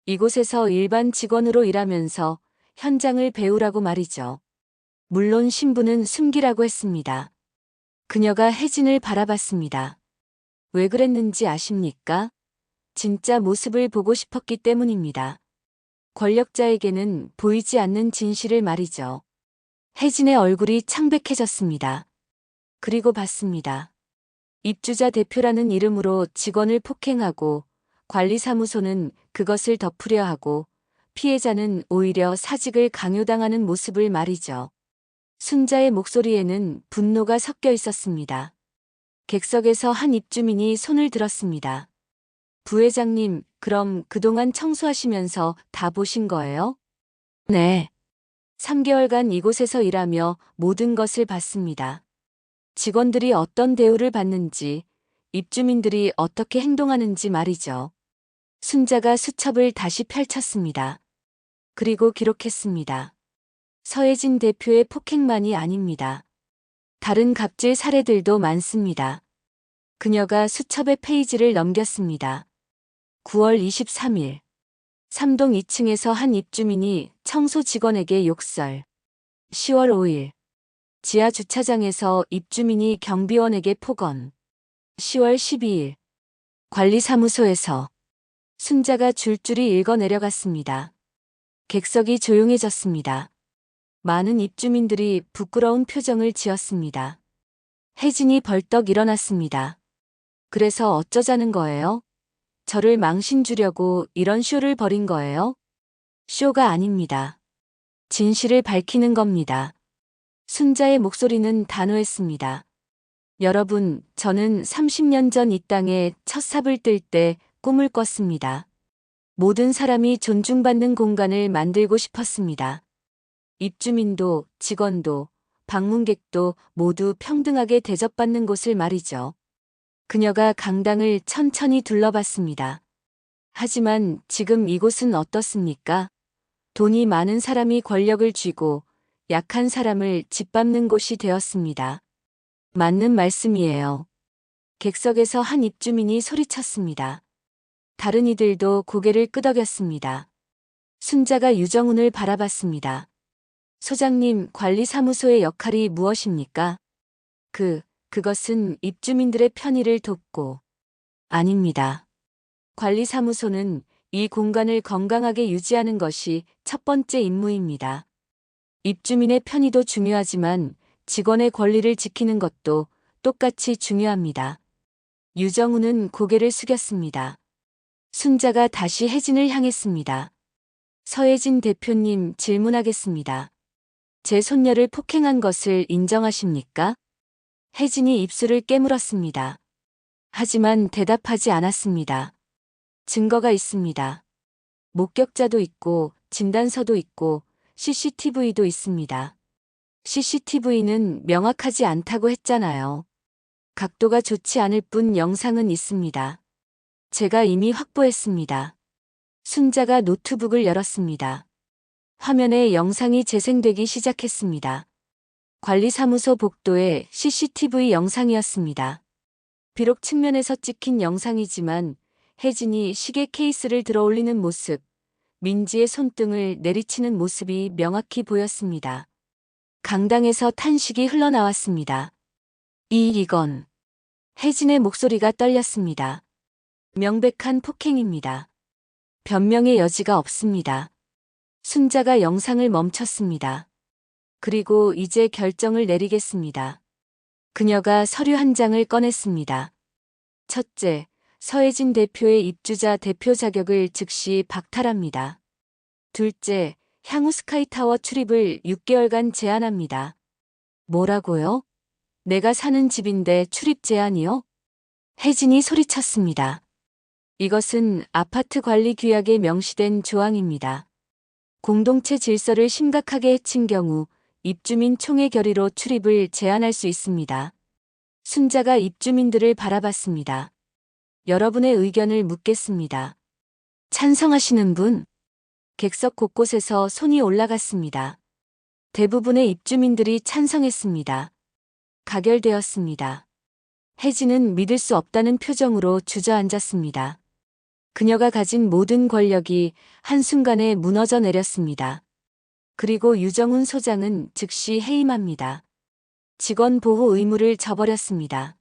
[SPEAKER 1] 이곳에서 일반 직원으로 일하면서 현장을 배우라고 말이죠. 물론 신분은 숨기라고 했습니다. 그녀가 혜진을 바라봤습니다. 왜 그랬는지 아십니까? 진짜 모습을 보고 싶었기 때문입니다. 권력자에게는 보이지 않는 진실을 말이죠. 혜진의 얼굴이 창백해졌습니다. 그리고 봤습니다. 입주자 대표라는 이름으로 직원을 폭행하고 관리사무소는 그것을 덮으려 하고 피해자는 오히려 사직을 강요당하는 모습을 말이죠. 순자의 목소리에는 분노가 섞여 있었습니다. 객석에서 한 입주민이 손을 들었습니다. 부회장님, 그럼 그동안 청소하시면서 다 보신 거예요? 네. 3개월간 이곳에서 일하며 모든 것을 봤습니다. 직원들이 어떤 대우를 받는지, 입주민들이 어떻게 행동하는지 말이죠. 순자가 수첩을 다시 펼쳤습니다. 그리고 기록했습니다. 서혜진 대표의 폭행만이 아닙니다. 다른 갑질 사례들도 많습니다. 그녀가 수첩의 페이지를 넘겼습니다. 9월 23일. 3동 2층에서 한 입주민이 청소 직원에게 욕설. 10월 5일. 지하 주차장에서 입주민이 경비원에게 폭언. 10월 12일. 관리사무소에서. 순자가 줄줄이 읽어 내려갔습니다. 객석이 조용해졌습니다. 많은 입주민들이 부끄러운 표정을 지었습니다. 혜진이 벌떡 일어났습니다. 그래서 어쩌자는 거예요? 저를 망신 주려고 이런 쇼를 벌인 거예요? 쇼가 아닙니다. 진실을 밝히는 겁니다. 순자의 목소리는 단호했습니다. 여러분, 저는 30년 전 이 땅에 첫 삽을 뜰 때 꿈을 꿨습니다. 모든 사람이 존중받는 공간을 만들고 싶었습니다. 입주민도, 직원도, 방문객도 모두 평등하게 대접받는 곳을 말이죠. 그녀가 강당을 천천히 둘러봤습니다. 하지만 지금 이곳은 어떻습니까? 돈이 많은 사람이 권력을 쥐고 약한 사람을 짓밟는 곳이 되었습니다. 맞는 말씀이에요. 객석에서 한 입주민이 소리쳤습니다. 다른 이들도 고개를 끄덕였습니다. 순자가 유정훈을 바라봤습니다. 소장님, 관리사무소의 역할이 무엇입니까? 그것은 입주민들의 편의를 돕고. 아닙니다. 관리사무소는 이 공간을 건강하게 유지하는 것이 첫 번째 임무입니다. 입주민의 편의도 중요하지만 직원의 권리를 지키는 것도 똑같이 중요합니다. 유정훈은 고개를 숙였습니다. 순자가 다시 혜진을 향했습니다. 서혜진 대표님, 질문하겠습니다. 제 손녀를 폭행한 것을 인정하십니까? 혜진이 입술을 깨물었습니다. 하지만 대답하지 않았습니다. 증거가 있습니다. 목격자도 있고 진단서도 있고 CCTV도 있습니다. CCTV는 명확하지 않다고 했잖아요. 각도가 좋지 않을 뿐 영상은 있습니다. 제가 이미 확보했습니다. 순자가 노트북을 열었습니다. 화면에 영상이 재생되기 시작했습니다. 관리사무소 복도의 CCTV 영상이었습니다. 비록 측면에서 찍힌 영상이지만 혜진이 시계 케이스를 들어 올리는 모습, 민지의 손등을 내리치는 모습이 명확히 보였습니다. 강당에서 탄식이 흘러나왔습니다. 이건 혜진의 목소리가 떨렸습니다. 명백한 폭행입니다. 변명의 여지가 없습니다. 순자가 영상을 멈췄습니다. 그리고 이제 결정을 내리겠습니다. 그녀가 서류 한 장을 꺼냈습니다. 첫째, 서혜진 대표의 입주자 대표 자격을 즉시 박탈합니다. 둘째, 향후 스카이타워 출입을 6개월간 제한합니다. 뭐라고요? 내가 사는 집인데 출입 제한이요? 혜진이 소리쳤습니다. 이것은 아파트 관리 규약에 명시된 조항입니다. 공동체 질서를 심각하게 해친 경우 입주민 총회 결의로 출입을 제한할 수 있습니다. 순자가 입주민들을 바라봤습니다. 여러분의 의견을 묻겠습니다. 찬성하시는 분? 객석 곳곳에서 손이 올라갔습니다. 대부분의 입주민들이 찬성했습니다. 가결되었습니다. 혜진은 믿을 수 없다는 표정으로 주저앉았습니다. 그녀가 가진 모든 권력이 한순간에 무너져 내렸습니다. 그리고 유정훈 소장은 즉시 해임합니다. 직원 보호 의무를 저버렸습니다.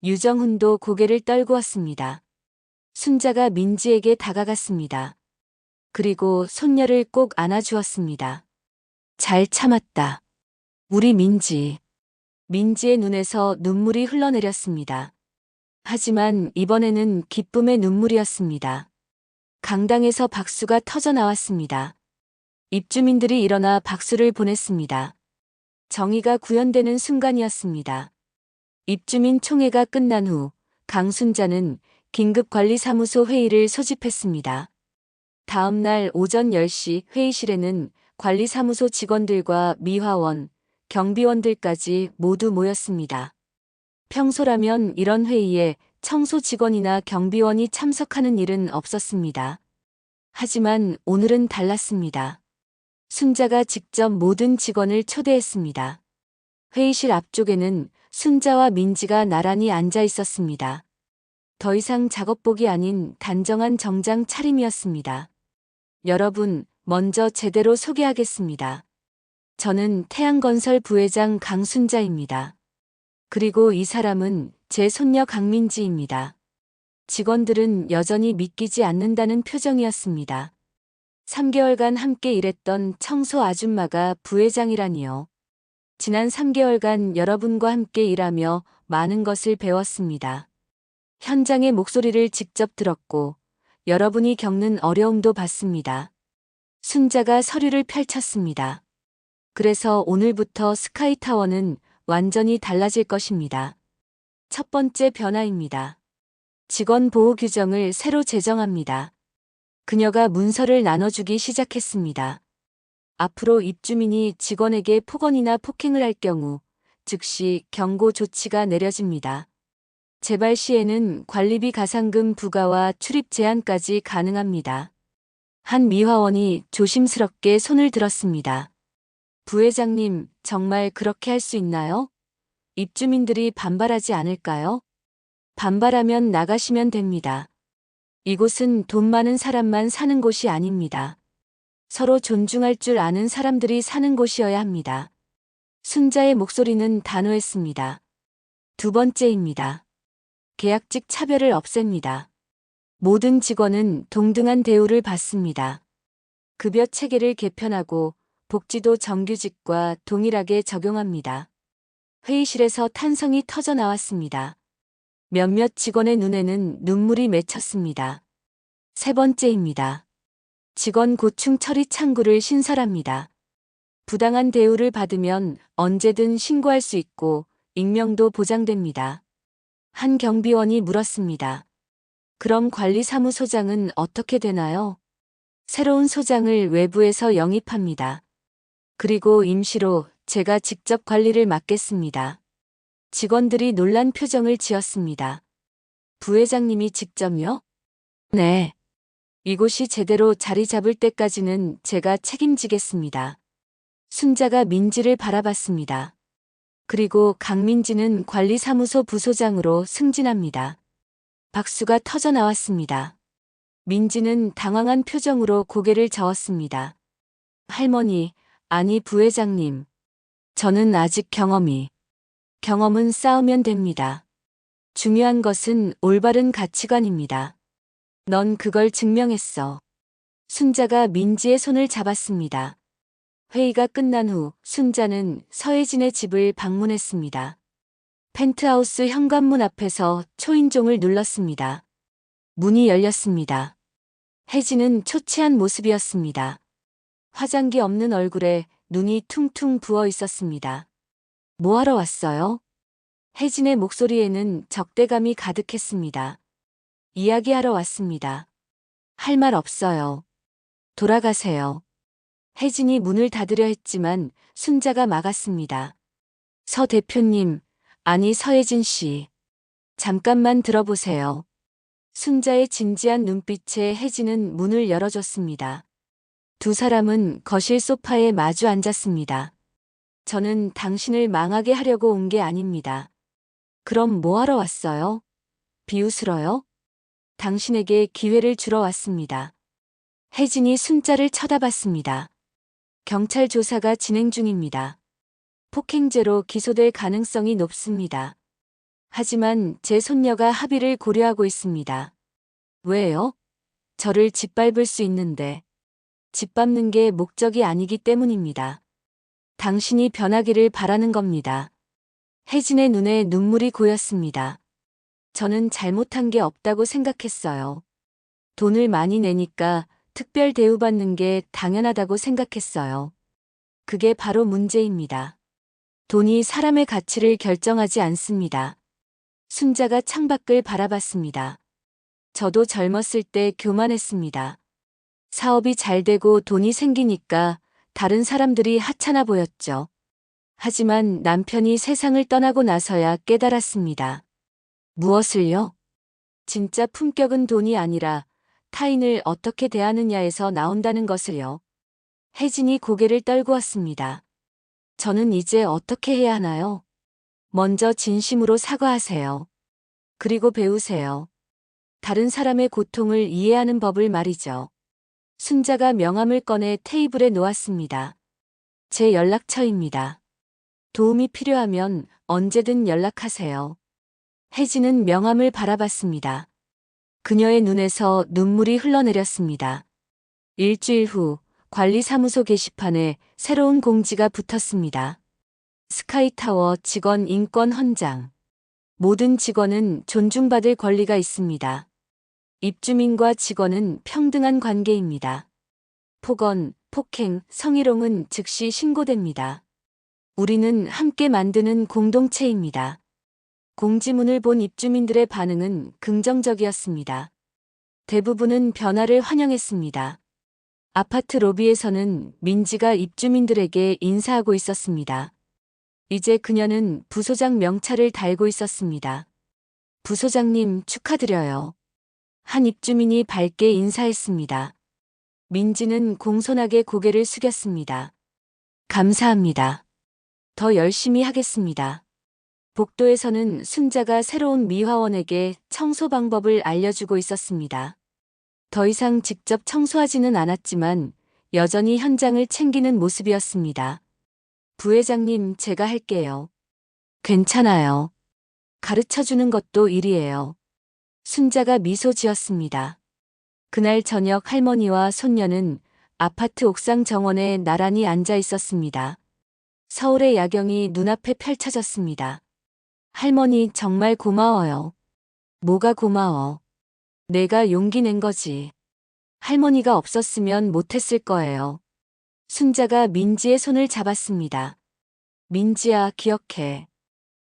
[SPEAKER 1] 유정훈도 고개를 떨구었습니다. 순자가 민지에게 다가갔습니다. 그리고 손녀를 꼭 안아주었습니다. 잘 참았다. 우리 민지. 민지의 눈에서 눈물이 흘러내렸습니다. 하지만 이번에는 기쁨의 눈물이었습니다. 강당에서 박수가 터져 나왔습니다. 입주민들이 일어나 박수를 보냈습니다. 정의가 구현되는 순간이었습니다. 입주민 총회가 끝난 후 강순자는 긴급관리사무소 회의를 소집했습니다. 다음 날 오전 10시 회의실에는 관리사무소 직원들과 미화원, 경비원들까지 모두 모였습니다. 평소라면 이런 회의에 청소 직원이나 경비원이 참석하는 일은 없었습니다. 하지만 오늘은 달랐습니다. 순자가 직접 모든 직원을 초대했습니다. 회의실 앞쪽에는 순자와 민지가 나란히 앉아 있었습니다. 더 이상 작업복이 아닌 단정한 정장 차림이었습니다. 여러분, 먼저 제대로 소개하겠습니다. 저는 태양건설 부회장 강순자입니다. 그리고 이 사람은 제 손녀 강민지입니다. 직원들은 여전히 믿기지 않는다는 표정이었습니다. 3개월간 함께 일했던 청소 아줌마가 부회장이라니요. 지난 3개월간 여러분과 함께 일하며 많은 것을 배웠습니다. 현장의 목소리를 직접 들었고 여러분이 겪는 어려움도 봤습니다. 순자가 서류를 펼쳤습니다. 그래서 오늘부터 스카이타워는 완전히 달라질 것입니다. 첫 번째 변화입니다. 직원 보호 규정을 새로 제정합니다. 그녀가 문서를 나눠주기 시작했습니다. 앞으로 입주민이 직원에게 폭언이나 폭행을 할 경우 즉시 경고 조치가 내려집니다. 재발 시에는 관리비 가상금 부과와 출입 제한까지 가능합니다. 한 미화원이 조심스럽게 손을 들었습니다. 부회장님, 정말 그렇게 할 수 있나요? 입주민들이 반발하지 않을까요? 반발하면 나가시면 됩니다. 이곳은 돈 많은 사람만 사는 곳이 아닙니다. 서로 존중할 줄 아는 사람들이 사는 곳이어야 합니다. 순자의 목소리는 단호했습니다. 두 번째입니다. 계약직 차별을 없앱니다. 모든 직원은 동등한 대우를 받습니다. 급여 체계를 개편하고 복지도 정규직과 동일하게 적용합니다. 회의실에서 탄성이 터져 나왔습니다. 몇몇 직원의 눈에는 눈물이 맺혔습니다. 세 번째입니다. 직원 고충 처리 창구를 신설합니다. 부당한 대우를 받으면 언제든 신고할 수 있고 익명도 보장됩니다. 한 경비원이 물었습니다. 그럼 관리사무소장은 어떻게 되나요? 새로운 소장을 외부에서 영입합니다. 그리고 임시로 제가 직접 관리를 맡겠습니다. 직원들이 놀란 표정을 지었습니다. 부회장님이 직접요? 네. 이곳이 제대로 자리 잡을 때까지는 제가 책임지겠습니다. 순자가 민지를 바라봤습니다. 그리고 강민지는 관리사무소 부소장으로 승진합니다. 박수가 터져 나왔습니다. 민지는 당황한 표정으로 고개를 저었습니다. 할머니, 아니 부회장님. 저는 아직 경험은 쌓으면 됩니다. 중요한 것은 올바른 가치관입니다. 넌 그걸 증명했어. 순자가 민지의 손을 잡았습니다. 회의가 끝난 후 순자는 서혜진의 집을 방문했습니다. 펜트하우스 현관문 앞에서 초인종을 눌렀습니다. 문이 열렸습니다. 혜진은 초췌한 모습이었습니다. 화장기 없는 얼굴에 눈이 퉁퉁 부어 있었습니다. 뭐 하러 왔어요? 혜진의 목소리에는 적대감이 가득했습니다. 이야기하러 왔습니다. 할 말 없어요. 돌아가세요. 혜진이 문을 닫으려 했지만 순자가 막았습니다. 서 대표님, 아니 서혜진 씨. 잠깐만 들어보세요. 순자의 진지한 눈빛에 혜진은 문을 열어줬습니다. 두 사람은 거실 소파에 마주 앉았습니다. 저는 당신을 망하게 하려고 온 게 아닙니다. 그럼 뭐 하러 왔어요? 비웃으러요? 당신에게 기회를 주러 왔습니다. 혜진이 순자를 쳐다봤습니다. 경찰 조사가 진행 중입니다. 폭행죄로 기소될 가능성이 높습니다. 하지만 제 손녀가 합의를 고려하고 있습니다. 왜요? 저를 짓밟을 수 있는데. 짓밟는 게 목적이 아니기 때문입니다. 당신이 변하기를 바라는 겁니다. 혜진의 눈에 눈물이 고였습니다. 저는 잘못한 게 없다고 생각했어요. 돈을 많이 내니까 특별 대우받는 게 당연하다고 생각했어요. 그게 바로 문제입니다. 돈이 사람의 가치를 결정하지 않습니다. 순자가 창밖을 바라봤습니다. 저도 젊었을 때 교만했습니다. 사업이 잘 되고 돈이 생기니까 다른 사람들이 하찮아 보였죠. 하지만 남편이 세상을 떠나고 나서야 깨달았습니다. 무엇을요? 진짜 품격은 돈이 아니라 타인을 어떻게 대하느냐에서 나온다는 것을요. 혜진이 고개를 떨구었습니다. 저는 이제 어떻게 해야 하나요? 먼저 진심으로 사과하세요. 그리고 배우세요. 다른 사람의 고통을 이해하는 법을 말이죠. 순자가 명함을 꺼내 테이블에 놓았습니다. 제 연락처입니다. 도움이 필요하면 언제든 연락하세요. 혜진은 명함을 바라봤습니다. 그녀의 눈에서 눈물이 흘러내렸습니다. 일주일 후 관리사무소 게시판에 새로운 공지가 붙었습니다. 스카이타워 직원 인권 헌장. 모든 직원은 존중받을 권리가 있습니다. 입주민과 직원은 평등한 관계입니다. 폭언, 폭행, 성희롱은 즉시 신고됩니다. 우리는 함께 만드는 공동체입니다. 공지문을 본 입주민들의 반응은 긍정적이었습니다. 대부분은 변화를 환영했습니다. 아파트 로비에서는 민지가 입주민들에게 인사하고 있었습니다. 이제 그녀는 부소장 명찰을 달고 있었습니다. 부소장님 축하드려요. 한 입주민이 밝게 인사했습니다. 민지는 공손하게 고개를 숙였습니다. 감사합니다. 더 열심히 하겠습니다. 복도에서는 순자가 새로운 미화원에게 청소 방법을 알려주고 있었습니다. 더 이상 직접 청소하지는 않았지만 여전히 현장을 챙기는 모습이었습니다. 부회장님, 제가 할게요. 괜찮아요. 가르쳐주는 것도 일이에요. 순자가 미소 지었습니다. 그날 저녁 할머니와 손녀는 아파트 옥상 정원에 나란히 앉아 있었습니다. 서울의 야경이 눈앞에 펼쳐졌습니다. 할머니, 정말 고마워요. 뭐가 고마워? 내가 용기 낸 거지. 할머니가 없었으면 못했을 거예요. 순자가 민지의 손을 잡았습니다. 민지야, 기억해.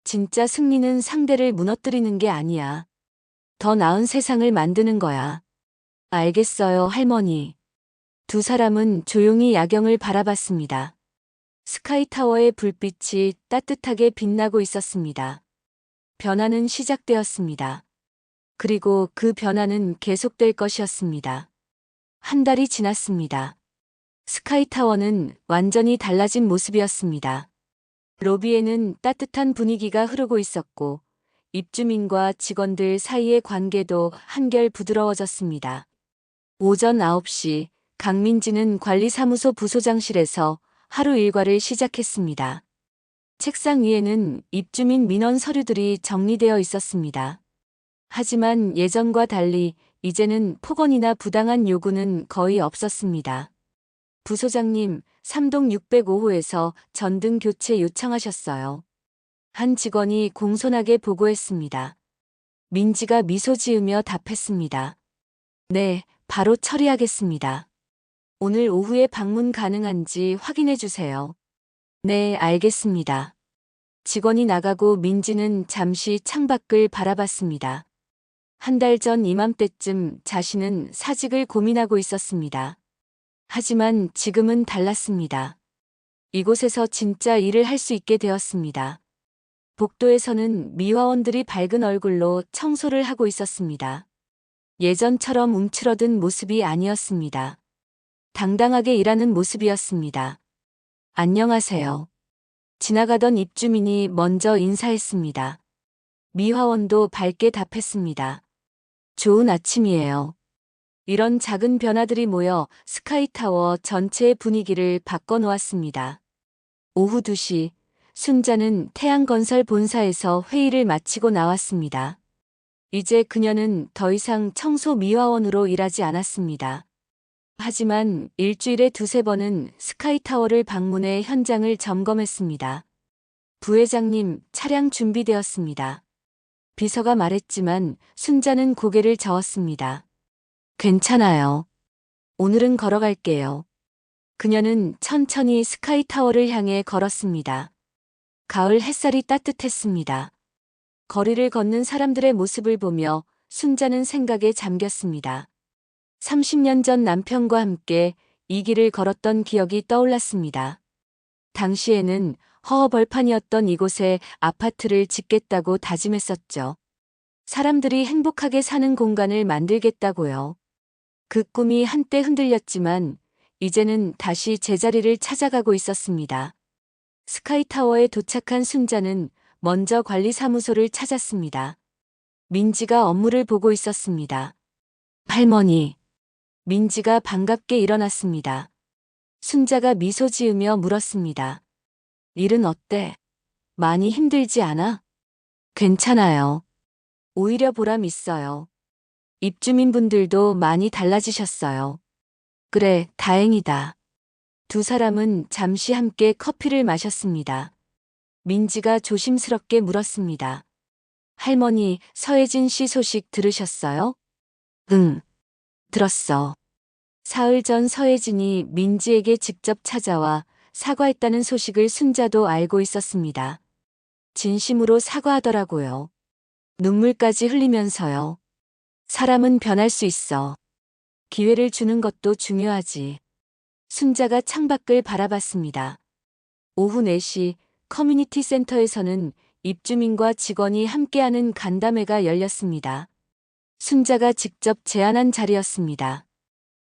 [SPEAKER 1] 진짜 승리는 상대를 무너뜨리는 게 아니야. 더 나은 세상을 만드는 거야. 알겠어요, 할머니. 두 사람은 조용히 야경을 바라봤습니다. 스카이타워의 불빛이 따뜻하게 빛나고 있었습니다. 변화는 시작되었습니다. 그리고 그 변화는 계속될 것이었습니다. 한 달이 지났습니다. 스카이타워는 완전히 달라진 모습이었습니다. 로비에는 따뜻한 분위기가 흐르고 있었고, 입주민과 직원들 사이의 관계도 한결 부드러워졌습니다. 오전 9시, 강민지는 관리사무소 부소장실에서 하루 일과를 시작했습니다. 책상 위에는 입주민 민원 서류들이 정리되어 있었습니다. 하지만 예전과 달리 이제는 폭언이나 부당한 요구는 거의 없었습니다. 부소장님, 3동 605호에서 전등 교체 요청하셨어요. 한 직원이 공손하게 보고했습니다. 민지가 미소 지으며 답했습니다. 네, 바로 처리하겠습니다. 오늘 오후에 방문 가능한지 확인해 주세요. 네, 알겠습니다. 직원이 나가고 민지는 잠시 창밖을 바라봤습니다. 한 달 전 이맘때쯤 자신은 사직을 고민하고 있었습니다. 하지만 지금은 달랐습니다. 이곳에서 진짜 일을 할 수 있게 되었습니다. 복도에서는 미화원들이 밝은 얼굴로 청소를 하고 있었습니다. 예전처럼 움츠러든 모습이 아니었습니다. 당당하게 일하는 모습이었습니다. 안녕하세요. 지나가던 입주민이 먼저 인사했습니다. 미화원도 밝게 답했습니다. 좋은 아침이에요. 이런 작은 변화들이 모여 스카이타워 전체의 분위기를 바꿔놓았습니다. 오후 2시, 순자는 태양건설 본사에서 회의를 마치고 나왔습니다. 이제 그녀는 더 이상 청소 미화원으로 일하지 않았습니다. 하지만 일주일에 2~3번은 스카이타워를 방문해 현장을 점검했습니다. 부회장님, 차량 준비되었습니다. 비서가 말했지만 순자는 고개를 저었습니다. 괜찮아요. 오늘은 걸어갈게요. 그녀는 천천히 스카이타워를 향해 걸었습니다. 가을 햇살이 따뜻했습니다. 거리를 걷는 사람들의 모습을 보며 순자는 생각에 잠겼습니다. 30년 전 남편과 함께 이 길을 걸었던 기억이 떠올랐습니다. 당시에는 허허벌판이었던 이곳에 아파트를 짓겠다고 다짐했었죠. 사람들이 행복하게 사는 공간을 만들겠다고요. 그 꿈이 한때 흔들렸지만 이제는 다시 제자리를 찾아가고 있었습니다. 스카이타워에 도착한 순자는 먼저 관리사무소를 찾았습니다. 민지가 업무를 보고 있었습니다. 할머니. 민지가 반갑게 일어났습니다. 순자가 미소 지으며 물었습니다. 일은 어때? 많이 힘들지 않아? 괜찮아요. 오히려 보람 있어요. 입주민분들도 많이 달라지셨어요. 그래, 다행이다. 두 사람은 잠시 함께 커피를 마셨습니다. 민지가 조심스럽게 물었습니다. 할머니, 서혜진 씨 소식 들으셨어요? 응, 들었어. 사흘 전 서혜진이 민지에게 직접 찾아와 사과했다는 소식을 순자도 알고 있었습니다. 진심으로 사과하더라고요. 눈물까지 흘리면서요. 사람은 변할 수 있어. 기회를 주는 것도 중요하지. 순자가 창밖을 바라봤습니다. 오후 4시 커뮤니티 센터에서는 입주민과 직원이 함께하는 간담회가 열렸습니다. 순자가 직접 제안한 자리였습니다.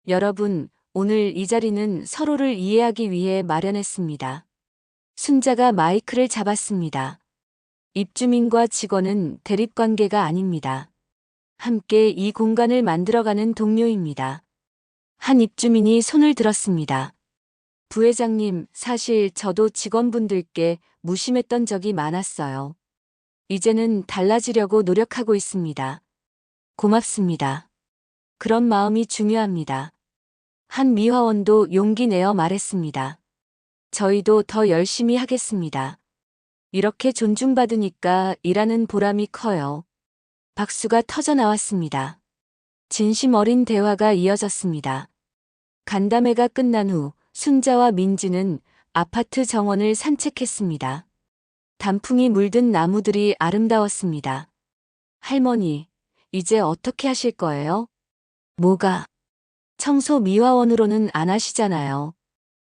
[SPEAKER 1] 여러분, 오늘 이 자리는 서로를 이해하기 위해 마련했습니다. 순자가 마이크를 잡았습니다. 입주민과 직원은 대립관계가 아닙니다. 함께 이 공간을 만들어가는 동료입니다. 한 입주민이 손을 들었습니다. 부회장님, 사실 저도 직원분들께 무심했던 적이 많았어요. 이제는 달라지려고 노력하고 있습니다. 고맙습니다. 그런 마음이 중요합니다. 한 미화원도 용기 내어 말했습니다. 저희도 더 열심히 하겠습니다. 이렇게 존중받으니까 일하는 보람이 커요. 박수가 터져 나왔습니다. 진심 어린 대화가 이어졌습니다. 간담회가 끝난 후 순자와 민지는 아파트 정원을 산책했습니다. 단풍이 물든 나무들이 아름다웠습니다. 할머니, 이제 어떻게 하실 거예요? 뭐가? 청소 미화원으로는 안 하시잖아요.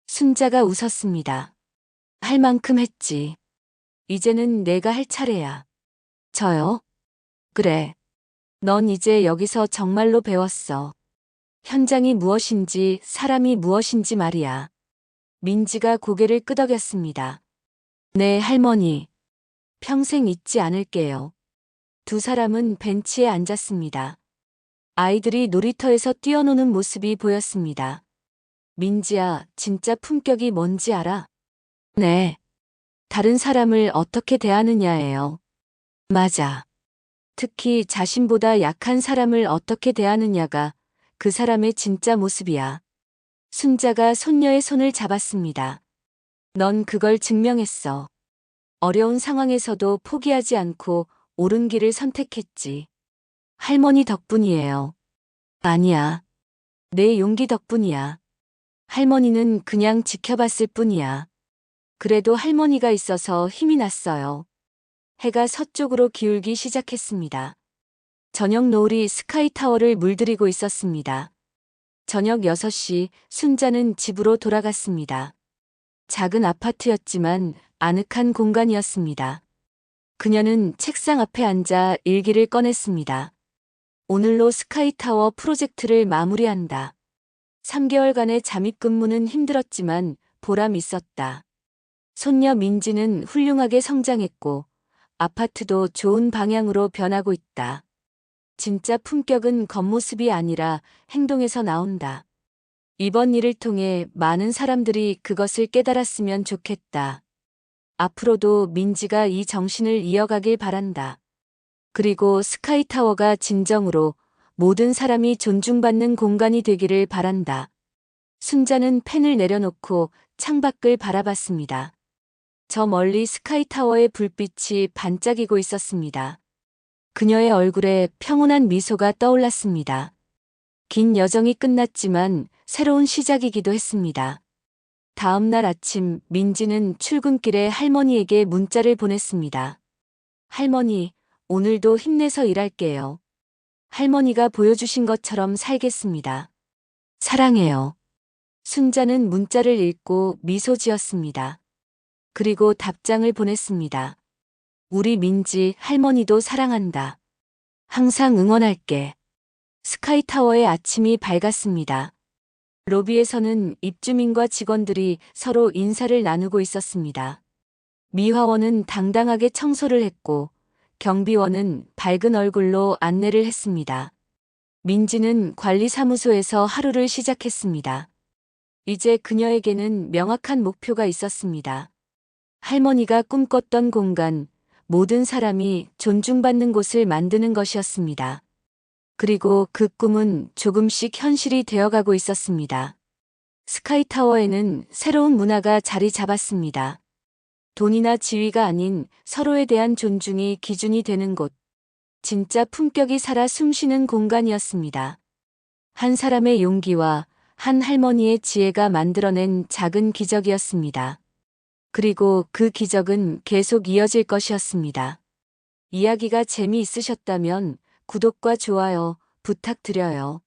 [SPEAKER 1] 순자가 웃었습니다. 할 만큼 했지. 이제는 내가 할 차례야. 저요? 그래. 넌 이제 여기서 정말로 배웠어. 현장이 무엇인지 사람이 무엇인지 말이야. 민지가 고개를 끄덕였습니다. 네, 할머니. 평생 잊지 않을게요. 두 사람은 벤치에 앉았습니다. 아이들이 놀이터에서 뛰어노는 모습이 보였습니다. 민지야, 진짜 품격이 뭔지 알아? 네. 다른 사람을 어떻게 대하느냐예요. 맞아. 특히 자신보다 약한 사람을 어떻게 대하느냐가 그 사람의 진짜 모습이야. 순자가 손녀의 손을 잡았습니다. 넌 그걸 증명했어. 어려운 상황에서도 포기하지 않고 옳은 길을 선택했지. 할머니 덕분이에요. 아니야. 내 용기 덕분이야. 할머니는 그냥 지켜봤을 뿐이야. 그래도 할머니가 있어서 힘이 났어요. 해가 서쪽으로 기울기 시작했습니다. 저녁 노을이 스카이타워를 물들이고 있었습니다. 저녁 6시 순자는 집으로 돌아갔습니다. 작은 아파트였지만 아늑한 공간이었습니다. 그녀는 책상 앞에 앉아 일기를 꺼냈습니다. 오늘로 스카이타워 프로젝트를 마무리한다. 3개월간의 잠입근무는 힘들었지만 보람 있었다. 손녀 민지는 훌륭하게 성장했고 아파트도 좋은 방향으로 변하고 있다. 진짜 품격은 겉모습이 아니라 행동에서 나온다. 이번 일을 통해 많은 사람들이 그것을 깨달았으면 좋겠다. 앞으로도 민지가 이 정신을 이어가길 바란다. 그리고 스카이타워가 진정으로 모든 사람이 존중받는 공간이 되기를 바란다. 순자는 펜을 내려놓고 창밖을 바라봤습니다. 저 멀리 스카이타워의 불빛이 반짝이고 있었습니다. 그녀의 얼굴에 평온한 미소가 떠올랐습니다. 긴 여정이 끝났지만 새로운 시작이기도 했습니다. 다음 날 아침 민지는 출근길에 할머니에게 문자를 보냈습니다. 할머니, 오늘도 힘내서 일할게요. 할머니가 보여주신 것처럼 살겠습니다. 사랑해요. 순자는 문자를 읽고 미소 지었습니다. 그리고 답장을 보냈습니다. 우리 민지 할머니도 사랑한다. 항상 응원할게. 스카이타워의 아침이 밝았습니다. 로비에서는 입주민과 직원들이 서로 인사를 나누고 있었습니다. 미화원은 당당하게 청소를 했고 경비원은 밝은 얼굴로 안내를 했습니다. 민지는 관리사무소에서 하루를 시작했습니다. 이제 그녀에게는 명확한 목표가 있었습니다. 할머니가 꿈꿨던 공간, 모든 사람이 존중받는 곳을 만드는 것이었습니다. 그리고 그 꿈은 조금씩 현실이 되어가고 있었습니다. 스카이타워에는 새로운 문화가 자리 잡았습니다. 돈이나 지위가 아닌 서로에 대한 존중이 기준이 되는 곳. 진짜 품격이 살아 숨쉬는 공간이었습니다. 한 사람의 용기와 한 할머니의 지혜가 만들어낸 작은 기적이었습니다. 그리고 그 기적은 계속 이어질 것이었습니다. 이야기가 재미있으셨다면 구독과 좋아요 부탁드려요.